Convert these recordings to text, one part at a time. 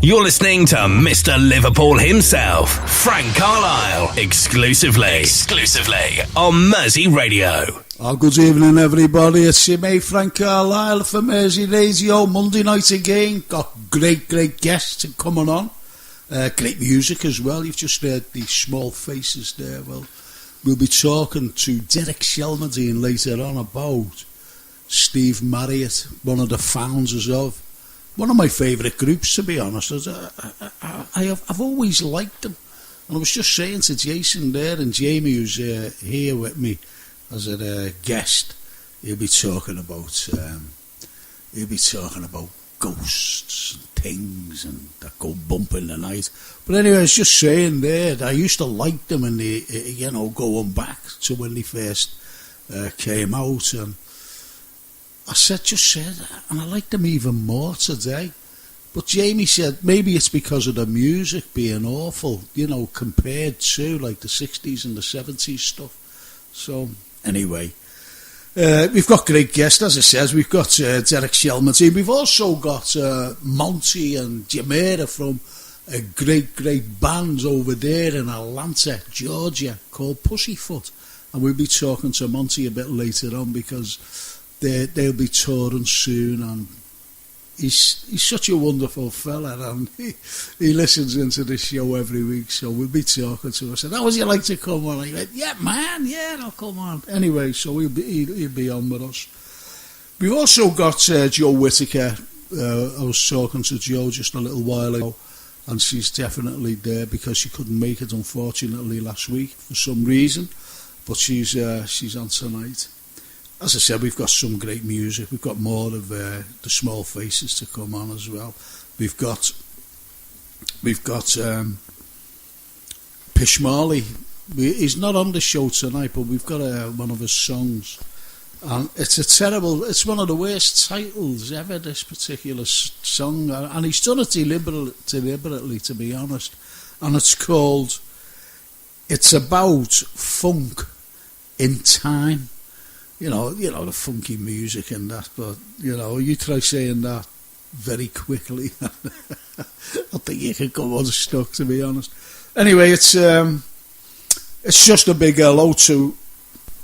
You're listening to Mr. Liverpool himself, Frank Carlyle, exclusively on Mersey Radio. Oh, good evening, everybody. It's your mate Frank Carlyle for Mersey Radio. Monday night again. Got great guests coming on. Great music as well. You've just heard the small faces there. Well, we'll be talking to Derek Shelmerdine later on about Steve Marriott, one of the founders of one of my favourite groups, to be honest. I've always liked them. And I was just saying to Jason there, and Jamie, who's here with me as a guest, he'll be talking about ghosts and things and that go bump in the night. But anyway, I was just saying there that I used to like them, and they, going back to when they first came out, and I said, and I like them even more today. But Jamie said maybe it's because of the music being awful, compared to like the 60s and the 70s stuff. So anyway, we've got great guests, as I said. We've got Derek Shelmerdine. We've also got Monty and Jamera from a great band over there in Atlanta, Georgia, called Pussyfoot. And we'll be talking to Monty a bit later on because they'll be touring soon, and he's such a wonderful fella, and he listens into the show every week, so we'll be talking to him. I said, how would you like to come on? He went, yeah, man, yeah, I'll come on. Anyway, so he'll be on with us. We've also got Joe Whitaker. I was talking to Joe just a little while ago, and she's definitely there because she couldn't make it, unfortunately, last week for some reason, but she's on tonight. As I said, we've got some great music. We've got more of the small faces to come on as well. We've got Pish Marley. He's not on the show tonight, but we've got one of his songs, and it's one of the worst titles ever, this particular song, and he's done it deliberately, to be honest. And it's called "It's About Funk in Time." You know the funky music and that, but you try saying that very quickly, I think you can come unstuck, to be honest. Anyway, it's just a big hello to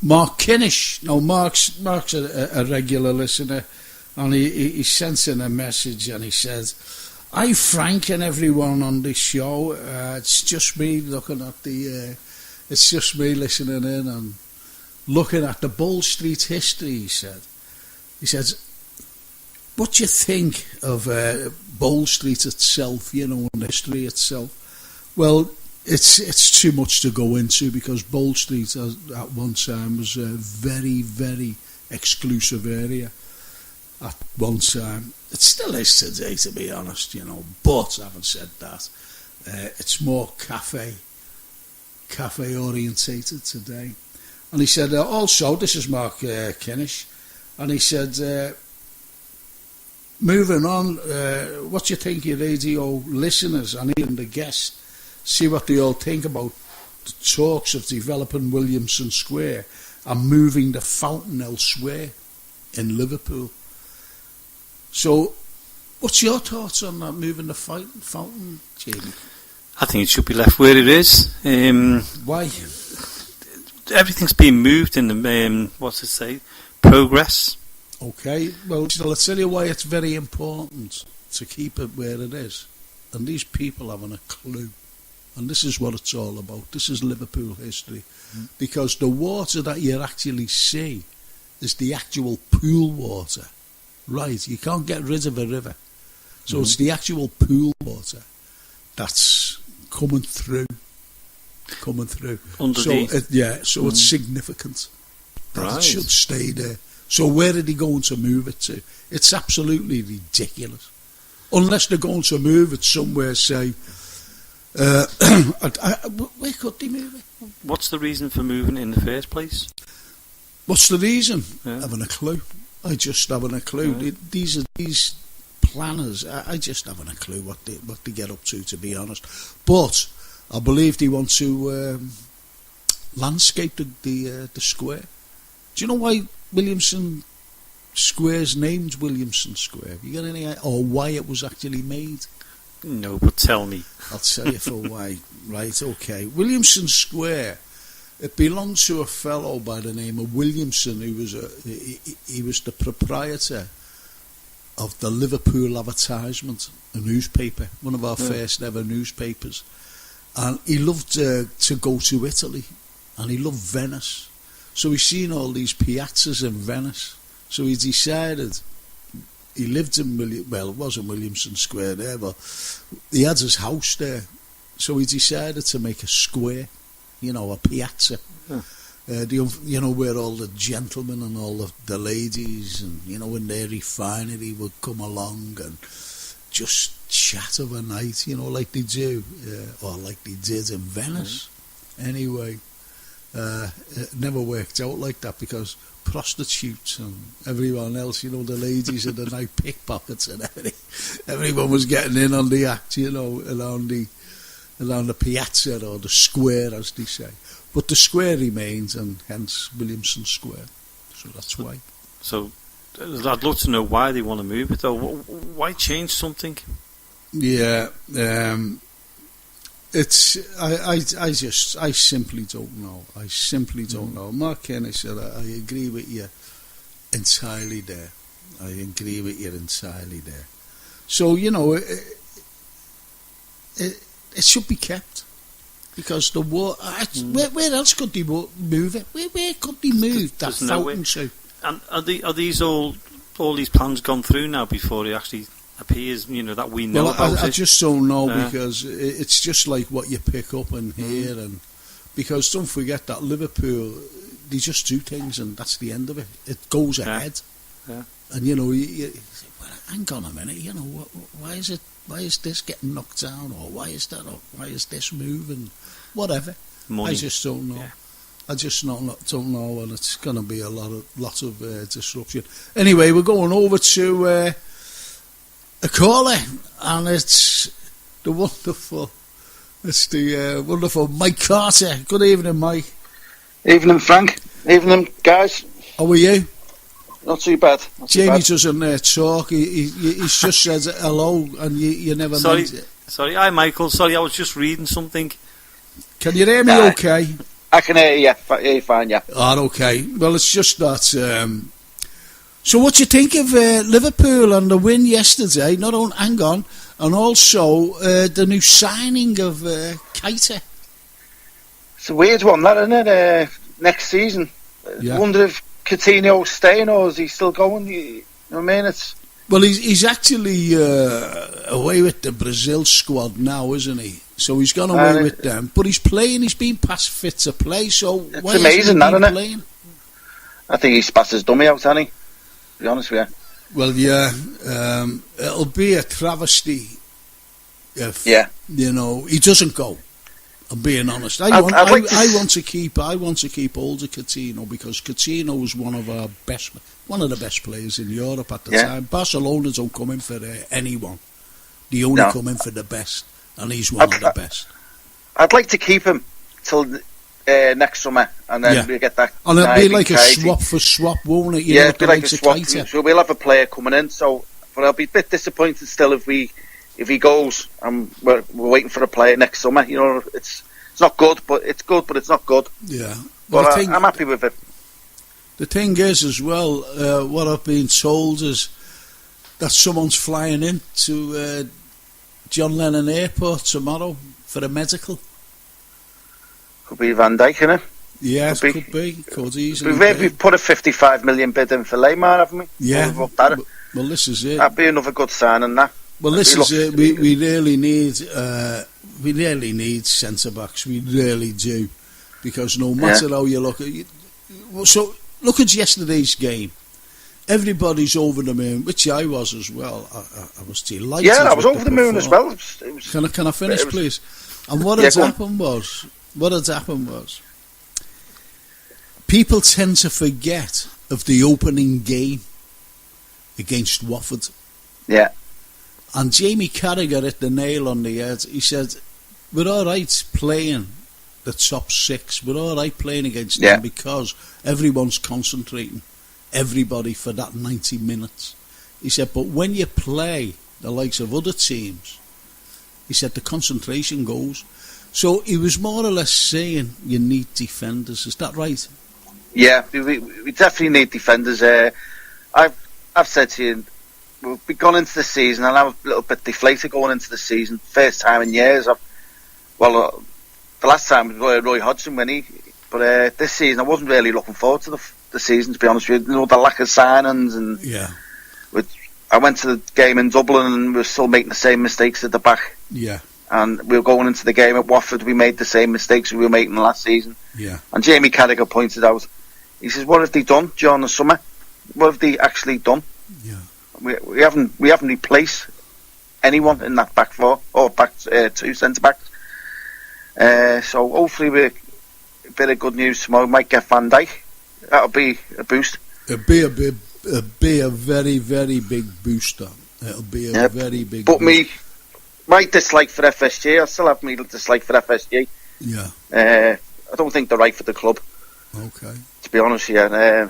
Mark Kinnish. Now, Mark's a regular listener, and he sent in a message, and he said, "Hi Frank and everyone on this show. It's just me looking at it's just me listening in and looking at the Bull Street history," he said. He says, what do you think of Bull Street itself, and the history itself? Well, it's too much to go into, because Bull Street at one time was a very, very exclusive area at one time. It still is today, to be honest, but having said that, it's more cafe orientated today. And he said, also, this is Mark Kinnish, and he said, moving on, what do you think your radio listeners and even the guests, see what they all think about the talks of developing Williamson Square and moving the fountain elsewhere in Liverpool? So, what's your thoughts on that, moving the fountain, Jamie? I think it should be left where it is. Why? Everything's being moved in the progress. Okay, well, I'll tell you why it's very important to keep it where it is, and these people haven't a clue, and this is what it's all about. This is Liverpool history, because the water that you actually see is the actual pool water, right? You can't get rid of a river, so it's the actual pool water that's coming through. Underneath. So it's significant that right. It should stay there. So where are they going to move it to? It's absolutely ridiculous. Unless they're going to move it somewhere, say, where could they move it? What's the reason for moving it in the first place? What's the reason? Yeah. Haven't a clue. I just haven't a clue. Yeah. These planners, I just haven't a clue what they get up to be honest. But I believe they want to landscape the square. Do you know why Williamson Square's named Williamson Square? Have you got any idea? Or why it was actually made? No, but tell me. I'll tell you for why. Right, okay. Williamson Square, it belonged to a fellow by the name of Williamson, who was he was the proprietor of the Liverpool Advertisement, a newspaper, one of our first ever newspapers. And he loved to go to Italy, and he loved Venice. So he's seen all these piazzas in Venice. So he decided, he lived in it wasn't Williamson Square there, but he had his house there. So he decided to make a square, a piazza. Where all the gentlemen and all the ladies and, in their refinery would come along and just chat overnight, like they do, or like they did in Venice. Anyway, it never worked out like that because prostitutes and everyone else, the ladies of the night, pickpockets and everything, everyone was getting in on the act, around the piazza or the square, as they say. But the square remains, and hence Williamson Square. So that's why. So I'd love to know why they want to move it, though. Why change something? Yeah, it's I simply don't know. I simply don't know. Mark Kenny said I agree with you entirely there. I agree with you entirely there. So it should be kept. Because the water, where else could they move it? Where could they move that fountain to? And are these all these plans gone through now before it actually appears? That we know about it. I just don't know because it's just like what you pick up and hear, and because don't forget that Liverpool, they just do things and that's the end of it. It goes ahead, and you well, hang on a minute, why is it? Why is this getting knocked down, or why is that? Or why is this moving? Whatever. Money. I just don't know. Yeah. I just don't know, and it's going to be a lot of disruption. Anyway, we're going over to a caller, and it's the wonderful Mike Carter. Good evening, Mike. Evening, Frank. Evening, guys. How are you? Not too bad. Jamie doesn't talk. He's just said hello, and you never meant it. Sorry, hi Michael. Sorry, I was just reading something. Can you hear me okay? I can hear you. Hear you fine, yeah. Oh, okay. Well, it's just that... so what do you think of Liverpool and the win yesterday? Not only, hang on, and also the new signing of Keita. It's a weird one, that, isn't it? Next season. I wonder if Coutinho's staying or is he still going? You know what I mean? Well, he's actually away with the Brazil squad now, isn't he? So he's gone away with them. But he's playing, he's been past fit to play, so why it's amazing, isn't he playing? I think he's passed his dummy out, hasn't he? To be honest with you. Well, yeah. It'll be a travesty if, he doesn't go. I'm being honest. I want to keep older Coutinho because Coutinho was one of the best players in Europe at the time. Barcelona don't come in for anyone; they only come in for the best, and he's one of the best. I'd like to keep him till next summer, and then we get that. And it'll be like a swap for swap, won't it? It'll be like a swap. So we'll have a player coming in. But I'll be a bit disappointed still if he goes and we're waiting for a player next summer. It's not good, but it's good, but it's not good. Yeah. But I'm happy with it. The thing is, as well, what I've been told is that someone's flying in to John Lennon Airport tomorrow for a medical. Could be Van Dijk, innit? Yeah, could be. Could easily We've put a 55 million bid in for Lamar, haven't we? Yeah. Well, this is it. That'd be another good signing, that. Well, this is it. We really need centre backs. We really do, because no matter how you look at it, so look at yesterday's game. Everybody's over the moon, which I was as well. I was delighted. Yeah, I was over the moon as well. Can I finish, please? And what had happened was, people tend to forget of the opening game against Watford. Yeah. And Jamie Carragher hit the nail on the head. He said, we're all right playing the top six. We're all right playing against them because everyone's concentrating, everybody, for that 90 minutes. He said, but when you play the likes of other teams, He said the concentration goes. So he was more or less saying you need defenders. Is that right? Yeah, we definitely need defenders. I've said to you, we've gone into the season, and I was a little bit deflated going into the season. First time in years. The last time was Roy Hodgson winning, but this season I wasn't really looking forward to the season, to be honest with you. You know, the lack of signings, and I went to the game in Dublin and we were still making the same mistakes at the back. Yeah. And we were going into the game at Watford, we made the same mistakes we were making last season. Yeah. And Jamie Carragher pointed out, he says, what have they done during the summer? What have they actually done? Yeah. We haven't replaced anyone in that back four, or back two centre backs. So hopefully we're a bit of good news tomorrow. We might get Van Dijk. That'll be a boost. It'll be a very, very big booster. It'll be a very big But booster. my dislike for FSG, I still have my dislike for FSG. Yeah. I don't think they're right for the club. Okay. To be honest, yeah.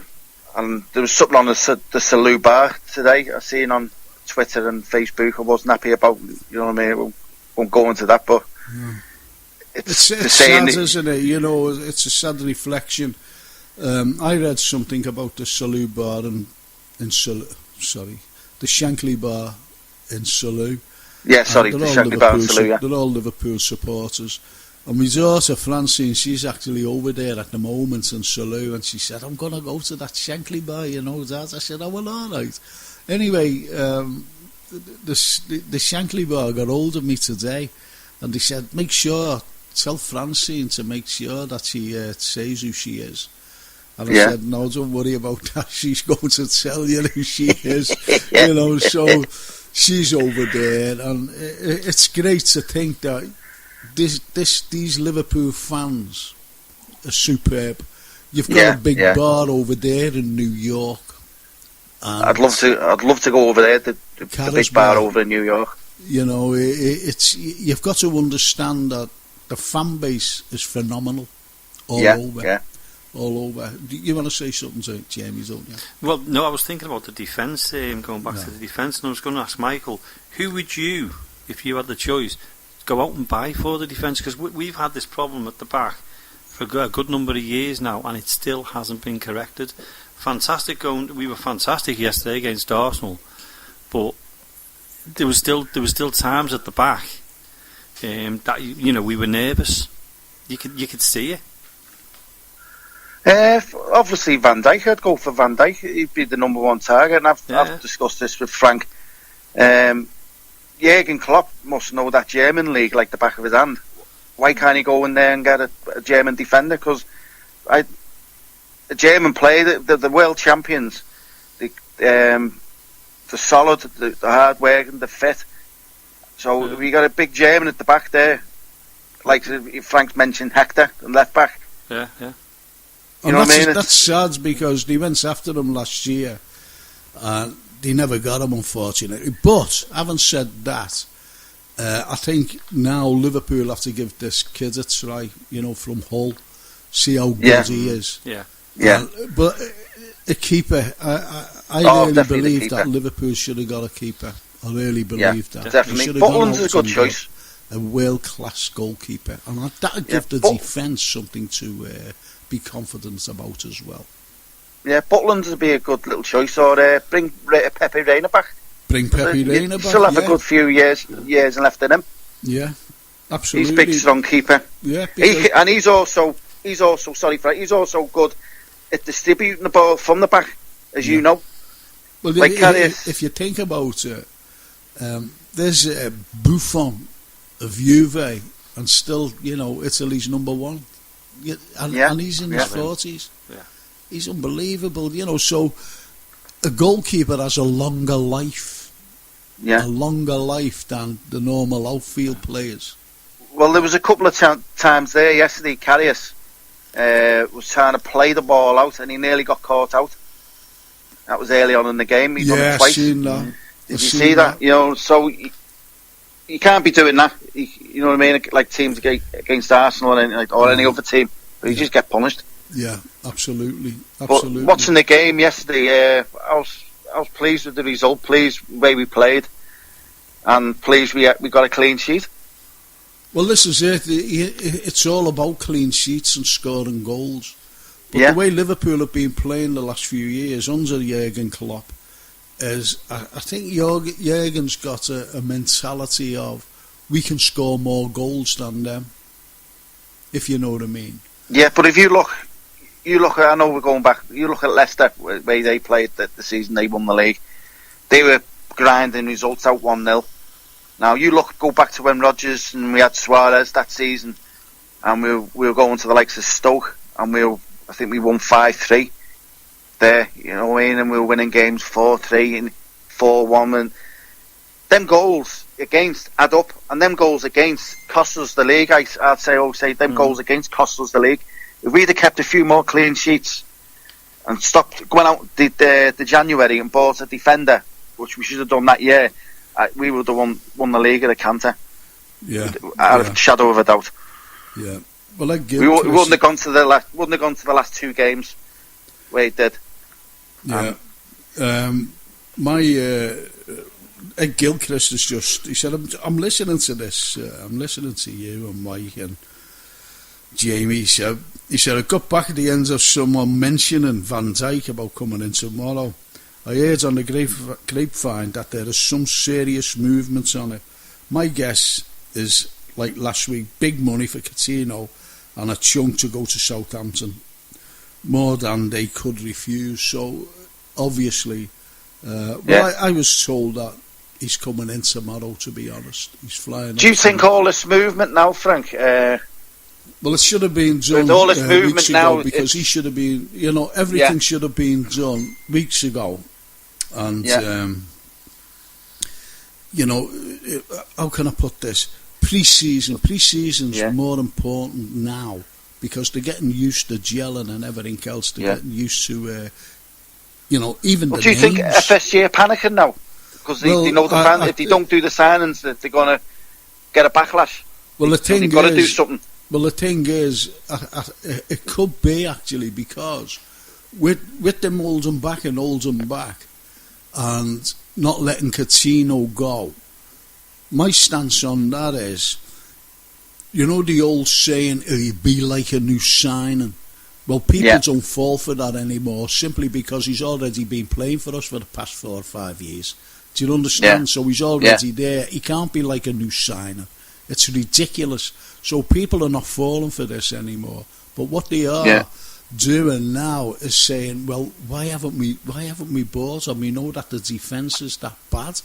And there was something on the Salou bar today I seen on Twitter and Facebook I wasn't happy about. You know what I mean? We won't go into that, but it's sad, isn't it? You know, it's a sad reflection. I read something about the Salou bar the Shankly bar in Salou. Yeah, sorry, the Shankly bar in Salou, yeah. They're all Liverpool supporters. And my daughter Francine, she's actually over there at the moment in Salou, and she said, I'm going to go to that Shankly bar, you know, Dad. I said, oh, well, all right. Anyway, the Shankly bar got hold of me today, and they said, tell Francine to make sure that she says who she is. And I said, no, don't worry about that. She's going to tell you who she is. You know, so she's over there, and it's great to think that these Liverpool fans are superb. You've got a big bar over there in New York. I'd love to go over there. The big bar over in New York. You know, you've got to understand that the fan base is phenomenal all over. Yeah. All over. You want to say something to Jamie, don't you? Well, no, I was thinking about the defence, going back to the defence, and I was going to ask Michael, who would you, if you had the choice, go out and buy for the defence? Because we've had this problem at the back for a good number of years now, and it still hasn't been corrected. We were fantastic yesterday against Arsenal, but there was still times at the back that we were nervous. You could see it. Obviously Van Dijk, I'd go for Van Dijk. He'd be the number one target, and I've discussed this with Frank. Jurgen Klopp must know that German league like the back of his hand. Why can't he go in there and get a German defender? Because a German player, the world champions, they're solid, they're hard working, they're fit. So we got a big German at the back there, like Frank mentioned, Hector, and left back. Yeah. You know what I mean? That's sad because they went after him last year and they never got him, unfortunately. But having said that, I think now Liverpool have to give this kid a try, from Hull, see how good he is. Yeah. But a keeper, I really believe that Liverpool should have got a keeper. I really believe that. Definitely. Butland's a good choice. A world-class goalkeeper. And that would give the defence something to be confident about as well. Yeah, Butland would be a good little choice, or bring Pepe Reina back. Bring Pepe Reina back. Still have a good few years left in him. Yeah, absolutely. He's a big, strong keeper. Yeah, he's also good at distributing the ball from the back, as you know. Well, like if you think about it, there's Buffon of Juve, and still, Italy's number one. And he's in his 40s. Yeah. He's unbelievable, so a goalkeeper has a longer life. Yeah. A longer life than the normal outfield players. Well, there was a couple of times there yesterday, Karius was trying to play the ball out and he nearly got caught out. That was early on in the game. He done it twice. Seen that. Did you see that? So you can't be doing that. You know what I mean? Like teams against Arsenal or any other team, but you just get punished. Yeah, absolutely. But watching the game yesterday, I was pleased with the result, pleased with the way we played, and pleased we got a clean sheet. Well, this is it. It's all about clean sheets and scoring goals. But Yeah. the way Liverpool have been playing the last few years under Jurgen Klopp is, I think Jurgen's got a mentality of we can score more goals than them, if you know what I mean. Yeah, but if you look at, I know we're going back, you look at Leicester, where they played the season they won the league. They were grinding results out 1-0. Now, go back to when Rodgers and we had Suarez that season, and we were going to the likes of Stoke, and I think we won 5-3 there, you know what I mean, and we were winning games 4-3 and 4-1, and them goals against add up, and them goals against cost us the league. I'd say them goals against cost us the league. If we'd have kept a few more clean sheets and stopped going out the January and bought a defender, which we should have done that year, we would have won the league at a canter. Yeah, out of shadow of a doubt. Yeah, well, we wouldn't have gone to the last two games where it did. Yeah, my Ed Gilchrist is just. He said, "I'm listening to this. I'm listening to you and Mike and Jamie." He said, "I got back at the end of someone mentioning Van Dijk about coming in tomorrow. I heard on the grapevine that there is some serious movements on it. My guess is, like last week, big money for Coutinho and a chunk to go to Southampton, more than they could refuse. So, obviously, I was told that he's coming in tomorrow, to be honest. He's flying. Do you think all this movement now, Frank? Well, it should have been done with all this movement weeks now, ago, because he should have been, everything should have been done weeks ago. And, how can I put this? Pre-season's more important now, because they're getting used to gelling and everything else. They're getting used to, even the names. Do you think FSG are panicking now? Because they know the fans, if they don't do the signings, that they're going to get a backlash. Well, they've got to do something. Well, the thing is, it could be actually, because with them holding back, and not letting Coutinho go, my stance on that is, the old saying, he'd be like a new signing. Well, people don't fall for that anymore, simply because he's already been playing for us for the past 4 or 5 years. Do you understand? Yeah. So he's already there. He can't be like a new signer. It's ridiculous. So people are not falling for this anymore. But what they are doing now is saying, well, why haven't we bought him? We know that the defence is that bad.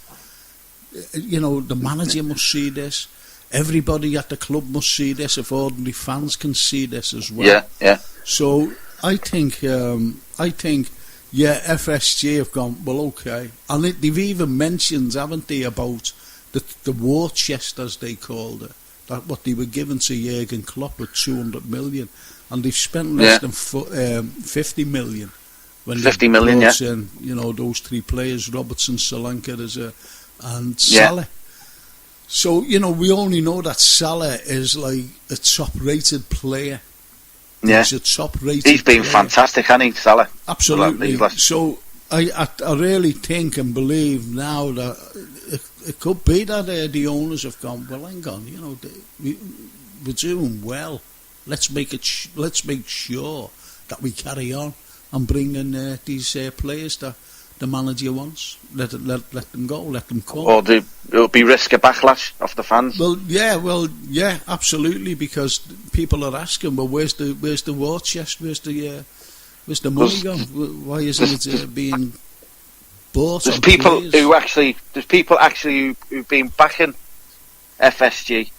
The manager must see this. Everybody at the club must see this. If ordinary fans can see this as well. Yeah. So I think FSG have gone, well, okay. And they've even mentioned, haven't they, about the war chest, as they called it, that what they were given to Jurgen Klopp with 200 million, and they've spent less than 50 million when 50 million, brought in, those 3 players, Robertson, Solanke, and Salah. So, we only know that Salah is like a top-rated player. Yeah. He's a top-rated He's been player. Fantastic, hasn't he, Salah? Absolutely. So I really think and believe now that it could be that the owners have gone, well, hang on, we're doing well. Let's make sure that we carry on and bring in these players that the manager wants. Let them go, let them come. Or it'll be risk a backlash off the fans. Well, yeah, absolutely, because people are asking, well, where's the war chest? Where's the money gone? Why isn't it being bought? There's people who've been backing FSG,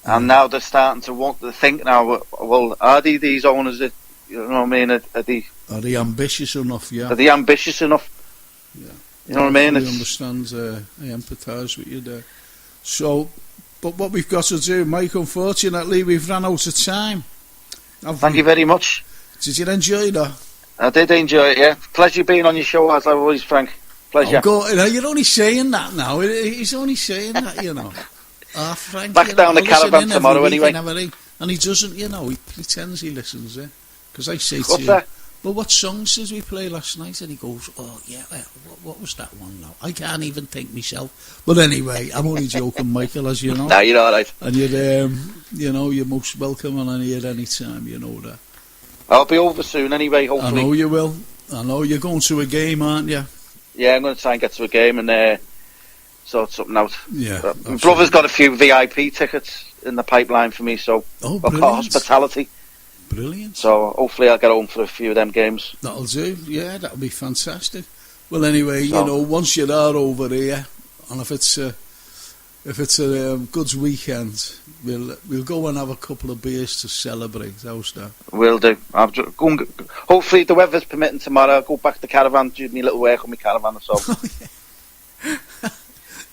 and now they're starting to want to think now. Well, are these owners? Are they ambitious enough? Yeah. Are they ambitious enough? Yeah. You know what I mean? I understand. I empathise with you there. So, but what we've got to do, Mike, unfortunately, we've run out of time. Thank you very much. Did you enjoy that? I did enjoy it, yeah. Pleasure being on your show, as always, Frank. Pleasure. You're only saying that now. He's only saying that, Frank, back down the caravan tomorrow, anyway. And he doesn't, he pretends he listens, because I say What's to that? But what songs did we play last night? And he goes, oh, yeah, what was that one now? I can't even think myself. But anyway, I'm only joking, Michael, as you know. No, you're all right. And you're most welcome on here any time, you know that. I'll be over soon anyway, hopefully. I know you will. I know you're going to a game, aren't you? Yeah, I'm going to try and get to a game and sort something out. Yeah. My brother's got a few VIP tickets in the pipeline for me, so I've got hospitality. Brilliant. So hopefully I'll get home for a few of them games. That'll do. Yeah, that'll be fantastic. Well, anyway, once you are over here, and if it's a good weekend, we'll go and have a couple of beers to celebrate. How's that? Will do. Hopefully the weather's permitting tomorrow. I'll go back to the caravan, do me a little work on my caravan or so.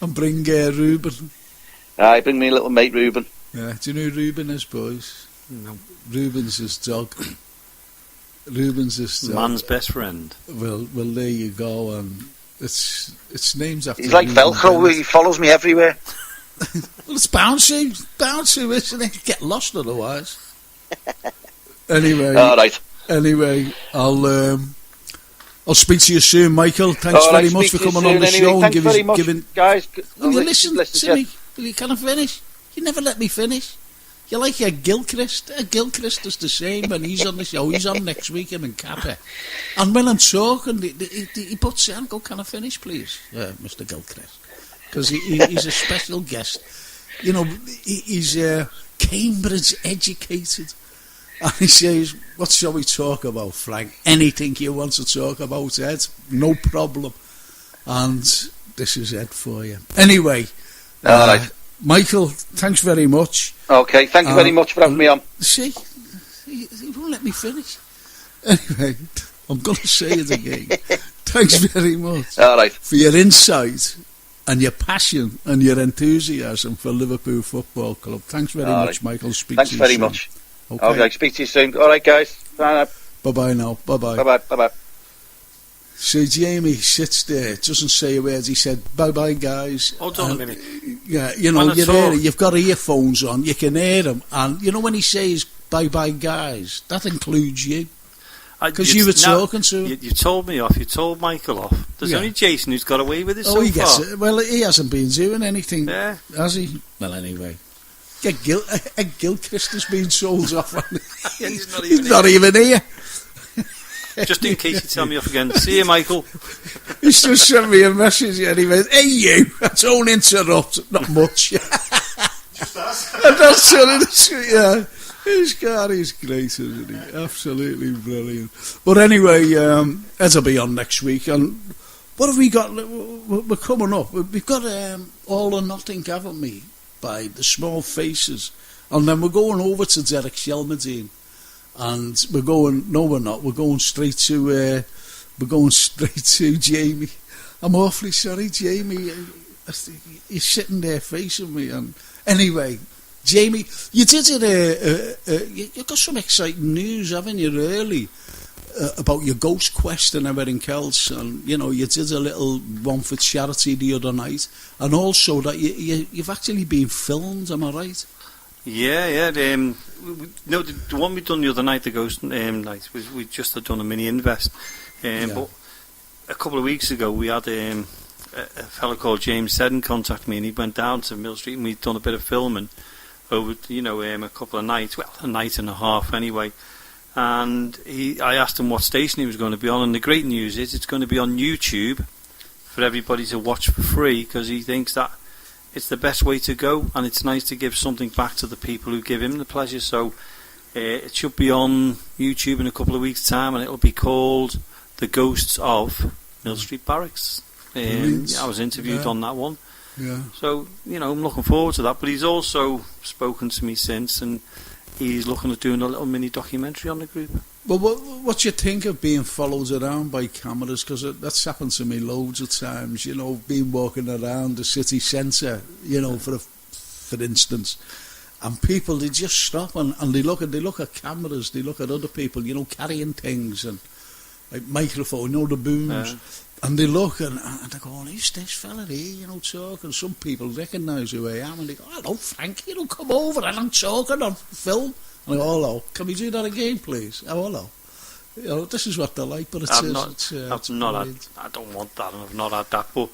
And bring Ruben. Aye, bring me a little mate Ruben. Yeah, do you know who Ruben is, boys? No. Ruben's his dog. Ruben's his dog. Man's best friend. Well, there you go. And it's names after. He's like Ruben Velcro. Bennett. He follows me everywhere. Well, it's bouncy, isn't it? Get lost otherwise. Anyway, all right. Anyway, I'll speak to you soon, Michael. Thanks very much for coming on the show and giving. Guys, will you listen to me? Will you kind of finish? You never let me finish. You're like a Gilchrist. Gilchrist is the same when he's on the show. He's on next week, him and Kappa. And when I'm talking, he puts in, go, can I finish, please? Yeah, Mr. Gilchrist. Because he's a special guest. You know, he's Cambridge educated. And he says, what shall we talk about, Frank? Anything you want to talk about, Ed? No problem. And this is Ed for you. Anyway, all right. Michael, thanks very much. Okay, thank you very much for having me on. See, he won't let me finish. Anyway, I'm going to say it again. Thanks very much. All right. For your insight and your passion and your enthusiasm for Liverpool Football Club. Thanks very much, Michael. Thanks very much. Okay, speak to you soon. All right, guys. Bye-bye now. Bye-bye. Bye-bye. Bye-bye. So Jamie sits there, doesn't say a word. He said, bye-bye, guys. Hold on a minute. Yeah, you know, you're there, you've got earphones on, you can hear him. And, you know, when he says, bye-bye, guys, that includes you. Because you were talking to him. You told me off, you told Michael off. There's only Jason who's got away with it so he far. Gets it. Well, he hasn't been doing anything, has he? Well, anyway. Gilchrist has been sold off. He's not even here. Just in case you tell me off again. See you, Michael. He's just sent me a message and he went, hey you, don't interrupt. Not much. Just us. And that's it. He's great, isn't he? Absolutely brilliant. But anyway, Ed will be on next week. And what have we got? We're coming up. We've got All or Nothing, haven't we? By the Small Faces. And then we're going over to Derek Shelmerdine. And we're going, no we're not, we're going straight to Jamie. I'm awfully sorry, Jamie. He's sitting there facing me. And anyway, Jamie, you did it, you got some exciting news, haven't you, really, about your GhostQuest and everything else. And, you know, you did a little one for charity the other night. And also that you've actually been filmed, am I right? Yeah. No, the one we done the other night, the Ghost night, we just had done a mini invest. But a couple of weeks ago, we had a fellow called James Seddon contact me, and he went down to Mill Street, and we'd done a bit of filming over, a couple of nights, well, a night and a half anyway. And I asked him what station he was going to be on, and the great news is it's going to be on YouTube for everybody to watch for free, because he thinks that it's the best way to go, and it's nice to give something back to the people who give him the pleasure. So it should be on YouTube in a couple of weeks' time, and it'll be called The Ghosts of Mill Street Barracks. I was interviewed on that one. Yeah. So, I'm looking forward to that. But he's also spoken to me since, and he's looking at doing a little mini documentary on the group. Well, what do you think of being followed around by cameras? Because that's happened to me loads of times, being walking around the city centre, for instance, and people, they just stop and they look at cameras, they look at other people, carrying things and like microphone, the booms, and they look and they go, who's this fella here, talking. Some people recognise who I am and they go, hello Frank, come over and I'm talking on film. And I go, hello, can we do that again, please? Oh, hello. this is what they like, but I don't want that, and I've not had that. But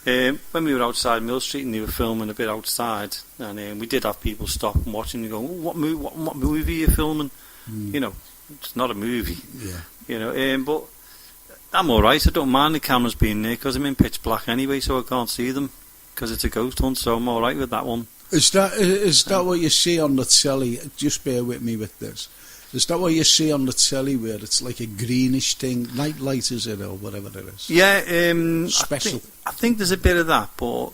when we were outside Mill Street and they were filming a bit outside, and we did have people stop and watching and go, what movie are you filming? You know, it's not a movie. Yeah. You know, but I'm alright. I don't mind the cameras being there because I'm in pitch black anyway, so I can't see them because it's a ghost hunt. So I'm alright with that one. Is that what you see on the telly? Just bear with me with this. Is that what you see on the telly where it's like a greenish thing? Night light, is it, or whatever it is? Yeah, special. I think there's a bit of that, but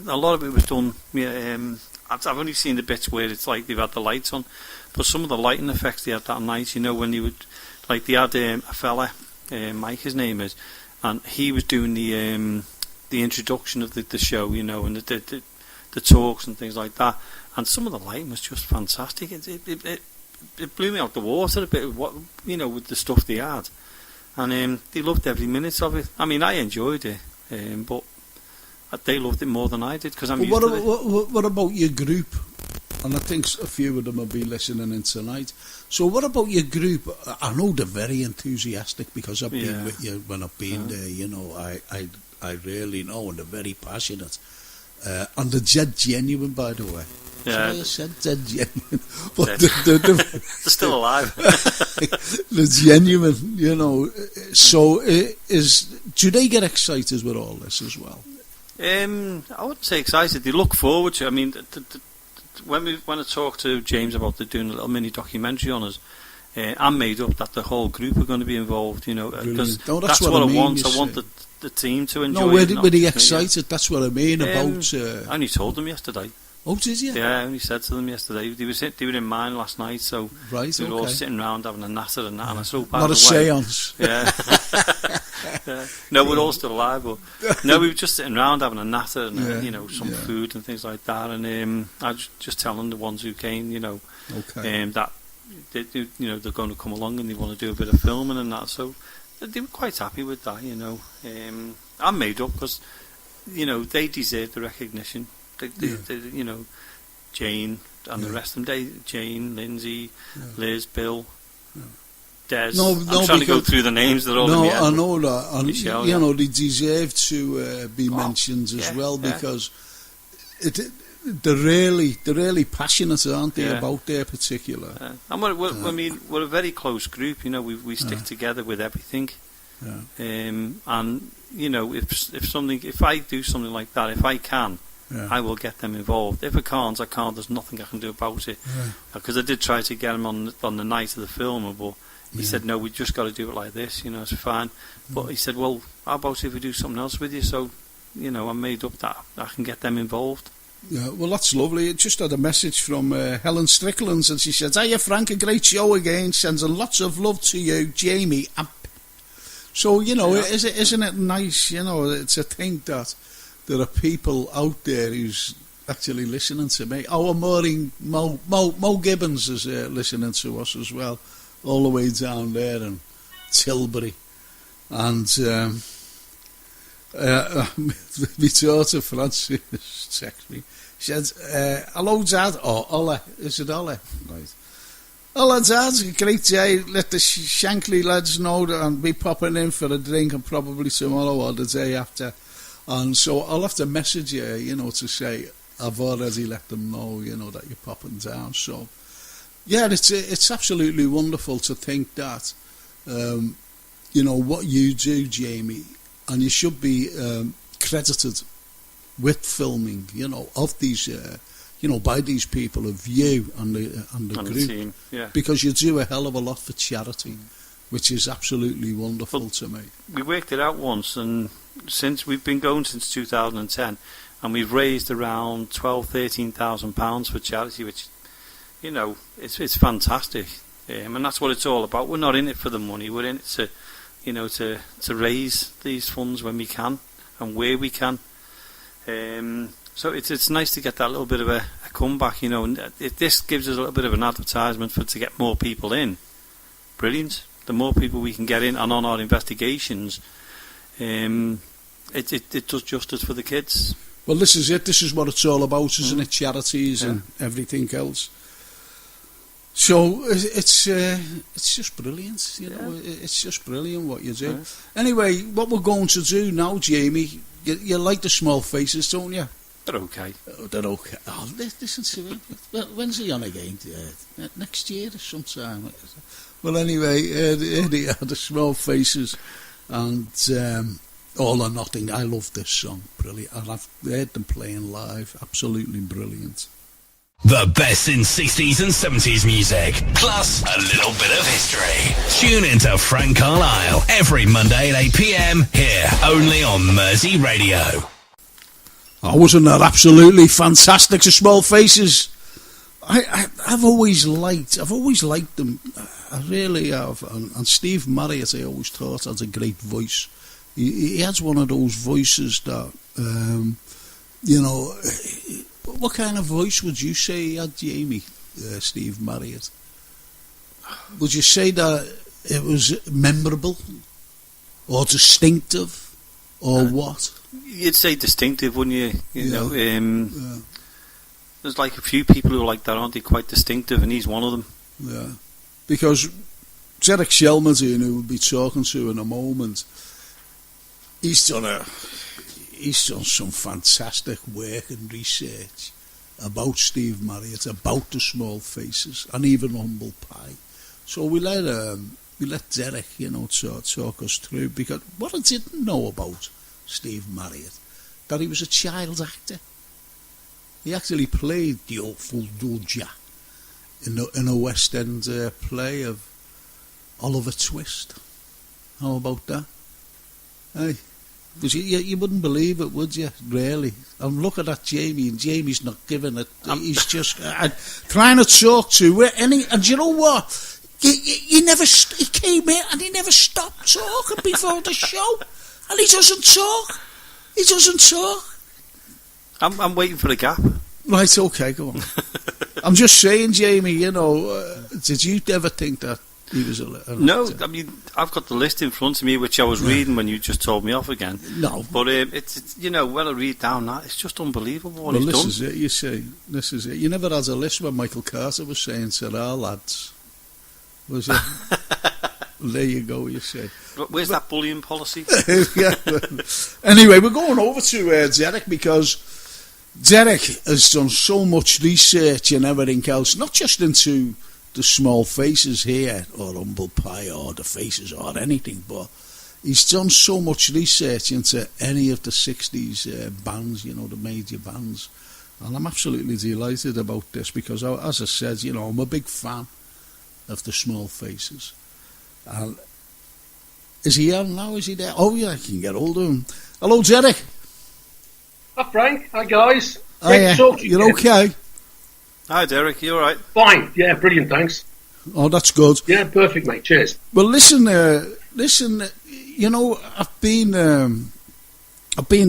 a lot of it was done. Yeah, I've only seen the bits where it's like they've had the lights on, but some of the lighting effects they had that night. You know, when they would, like they had a fella, Mike, his name is, and he was doing the introduction of the show. You know, and the talks and things like that, and some of the lighting was just fantastic. It blew me out the water a bit with what, you know, with the stuff they had, and they loved every minute of it. I mean, I enjoyed it, but they loved it more than I did because I'm used to it. What about your group? And I think a few of them will be listening in tonight. So what about your group? I know they're very enthusiastic because I've been with you when I've been there. You know, I really know, and they're very passionate. And they're dead genuine, by the way. Yeah. So I said dead genuine. But they're still alive. They're genuine, you know. So do they get excited with all this as well? I wouldn't say excited. They look forward to it. I mean, when I talked to James about doing a little mini documentary on us, I'm made up that the whole group are going to be involved, you know, because that's what I want. I want the team to enjoy it. No, were they excited? That's what I mean about... I only told them yesterday. Oh, did you? Yeah, I only said to them yesterday. They were in mine last night, so right, we were all sitting around having a natter and that, and I said, not a seance. Yeah. Yeah. No, we're all still alive, but no, we were just sitting around having a natter and you know, some food and things like that, and I was just telling the ones who came, you know, that you know, they're going to come along and they want to do a bit of filming and that, so they were quite happy with that, you know. I'm made up because, you know, they deserve the recognition. They, you know, Jane and the rest of them. Jane, Lindsay, Liz, Bill, Des. I'm trying to go through the names. They're all in the head. I know that. And, Michelle, you know, they deserve to be mentioned as well because they're really passionate, aren't they, about their particular. And I mean, we're a very close group. You know, we stick together with everything. And you know, if I do something like that, if I can. I will get them involved. If I can't, There's nothing I can do about it. Because I did try to get him on the night of the film, but he said, no, we just got to do it like this, you know, it's fine. But he said, well, how about if we do something else with you? So, you know, I made up that I can get them involved. Yeah, well, that's lovely. I just had a message from Helen Strickland, and she said, hiya, Frank, a great show again. Sends lots of love to you, Jamie. So, you know, isn't it nice, you know, to think that there are people out there who's actually listening to me. Our Mo Gibbons is listening to us as well, all the way down there in Tilbury. And my daughter Francis texted me. She said, hello, Dad. Or Ola. Is it Ola? Right. Hello, Dad. Great day. Let the Shankly lads know that I'll be popping in for a drink and probably tomorrow or the day after. And so I'll have to message you, you know, to say I've already let them know, you know, that you're popping down. So, yeah, it's absolutely wonderful to think that, you know, what you do, Jamie, and you should be credited with filming, you know, of these, you know, by these people, of you and the group, the team, because you do a hell of a lot for charity, which is absolutely wonderful to me. We worked it out once, and since we've been going since 2010, and we've raised around £13,000 for charity, which, you know, it's fantastic, and that's what it's all about. We're not in it for the money. We're in it to, you know, to raise these funds when we can and where we can. So it's nice to get that little bit of a comeback, you know. And if this gives us a little bit of an advertisement to get more people in, brilliant. The more people we can get in and on our investigations, it does justice for the kids. Well, this is it. This is what it's all about, isn't it? Charities and everything else. So it's just brilliant, you know. It's just brilliant what you do. Yeah. Anyway, what we're going to do now, Jamie, you like the Small Faces, don't you? They're okay. Oh, they're okay. Oh, listen to it. When's he on again? Next year or sometime. Well, anyway, they are the Small Faces, and All or Nothing. I love this song, brilliant. And I've heard them playing live, absolutely brilliant. The best in 60s and 70s music, plus a little bit of history. Tune into Frank Carlyle every Monday at 8 p.m. here only on Mersey Radio. Oh, wasn't that absolutely fantastic? The Small Faces. I've always liked them. I really have. And Steve Marriott, I always thought, had a great voice. He has one of those voices that, you know. What kind of voice would you say he had, Jamie, Steve Marriott? Would you say that it was memorable or distinctive or what? You'd say distinctive, wouldn't you? You know, there's like a few people who are like that, aren't they? Quite distinctive, and he's one of them. Yeah, because Derek Shelmerdine, who we'll be talking to in a moment, he's done some fantastic work and research about Steve Marriott, about the Small Faces, and even Humble Pie. So we let Derek, you know, talk us through, because what I didn't know about Steve Marriott, that he was a child actor. He actually played the awful Dodger in a West End play of Oliver Twist. How about that? Hey. Because you wouldn't believe it, would you? Really? I'm looking at Jamie, and Jamie's not giving it. He's just trying to talk to it. And you know what? He came in and he never stopped talking before the show. And he doesn't talk. He doesn't talk. I'm waiting for the gap. Right, okay, go on. I'm just saying, Jamie, you know, did you ever think that he was a No, I mean, I've got the list in front of me, which I was reading when you just told me off again. No. But it's you know, when I read down that, it's just unbelievable what well, he's this done. is it, you see. This is it. You never had a list when Michael Carter was saying to our lads, was it? There you go, you see. Where's that bullying policy? Yeah. Anyway, we're going over to Derek, because Derek has done so much research and everything else, not just into the Small Faces here, or Humble Pie, or the Faces, or anything, but he's done so much research into any of the 60s bands, you know, the major bands, and I'm absolutely delighted about this, because as I said, you know, I'm a big fan of the Small Faces. And is he on now? Is he there? Oh yeah, I can get hold of him. Hello, Derek. Hi Frank, hi guys. Great to talk to you. You're okay? Hi Derek, you alright? Fine, yeah, brilliant, thanks. Oh, that's good. Yeah, perfect, mate. Cheers. Well, listen. You know, I've been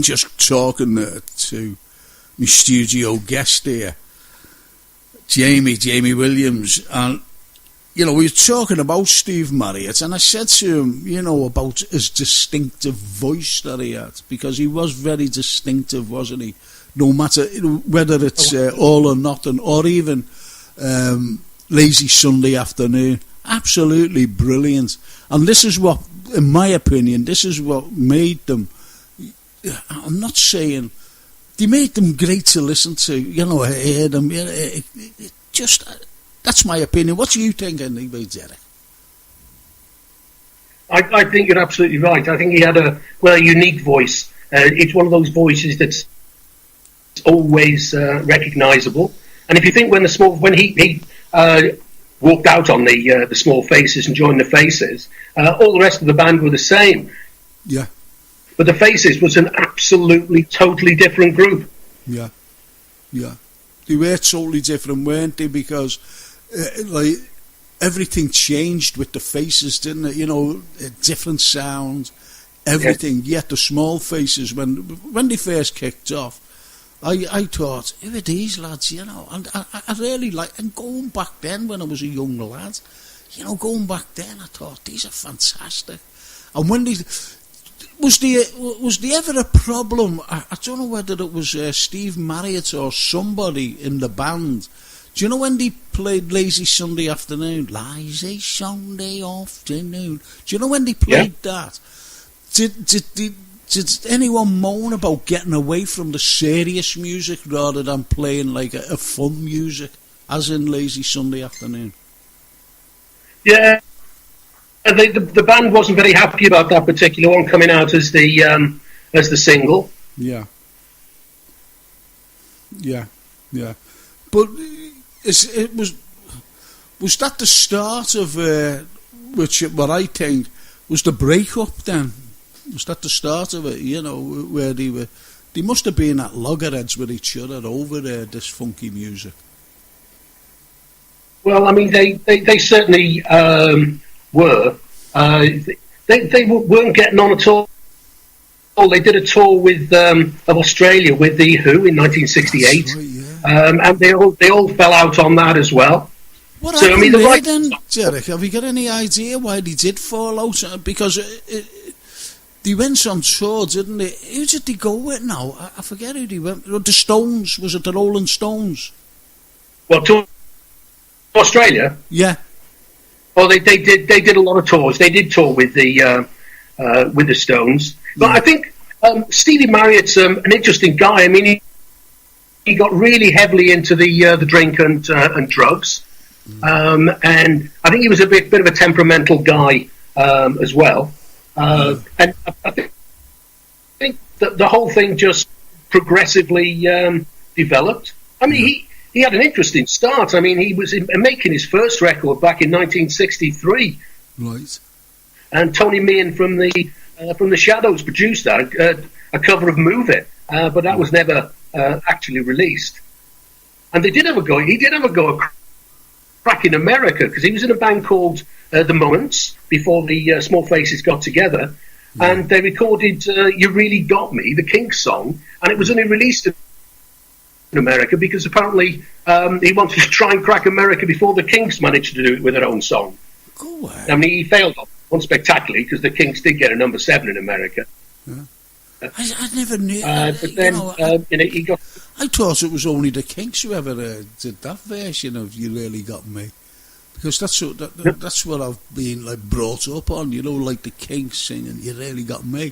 just talking to my studio guest here, Jamie Williams, and you know, we were talking about Steve Marriott, and I said to him, you know, about his distinctive voice that he had, because he was very distinctive, wasn't he? No matter whether it's All or Nothing, or even Lazy Sunday Afternoon, absolutely brilliant. And this is what, in my opinion, this is what made them, I'm not saying, they made them great to listen to, you know, I heard them, you know, just, that's my opinion. What do you think, anyway, Derek? I think you're absolutely right. I think he had a unique voice. It's one of those voices that's always recognisable. And if you think when he walked out on the Small Faces and joined the Faces, all the rest of the band were the same. Yeah. But the Faces was an absolutely, totally different group. Yeah. Yeah. They were totally different, weren't they? Because, like, everything changed with the Faces, didn't it? You know, different sound, everything. Yeah. Yet the Small Faces, when they first kicked off, I thought, who are these lads, you know? And I really like, and going back then when I was a young lad, you know, going back then, I thought, these are fantastic. And when they... Was there ever a problem? I don't know whether it was Steve Marriott or somebody in the band Do you know when they played Lazy Sunday Afternoon? Lazy Sunday Afternoon. Do you know when they played that? Did anyone moan about getting away from the serious music rather than playing like a fun music, as in Lazy Sunday Afternoon? Yeah, the band wasn't very happy about that particular one coming out as the single. Yeah. But was that the start of what I think was the breakup then? Was that the start of it? You know, where they must have been at loggerheads with each other over this funky music. Well, I mean, they certainly were. They weren't getting on at all. They did a tour of Australia with the Who in 1968, right, yeah. And they all fell out on that as well. What happened there then, Derek? Have you got any idea why they did fall out? Because they went on tour, didn't they? Who did they go with now? I forget who they went. The Stones. Was it the Rolling Stones? Well, to Australia? Yeah. Well, they did a lot of tours. They did tour with the Stones. But I think Stevie Marriott's an interesting guy. I mean, he got really heavily into the drink and drugs, and I think he was a bit of a temperamental guy as well. And I think that the whole thing just progressively developed. I mean, he had an interesting start. I mean, he was making his first record back in 1963, right? And Tony Meehan from the Shadows produced that, a cover of "Move It," but that was never actually released. And they did have a go. He did have a go at crack in America, because he was in a band called The Moments before the Small Faces got together, and they recorded "You Really Got Me," the Kinks song, and it was only released in America because apparently he wanted to try and crack America before the Kinks managed to do it with their own song. Go away. I mean, he failed unspectacularly because the Kinks did get a number 7 in America. Yeah. I never knew. But then, he got. I thought it was only the Kinks who ever did that version of "You Really Got Me," because that's what I've been like brought up on. You know, like the Kinks singing "You Really Got Me."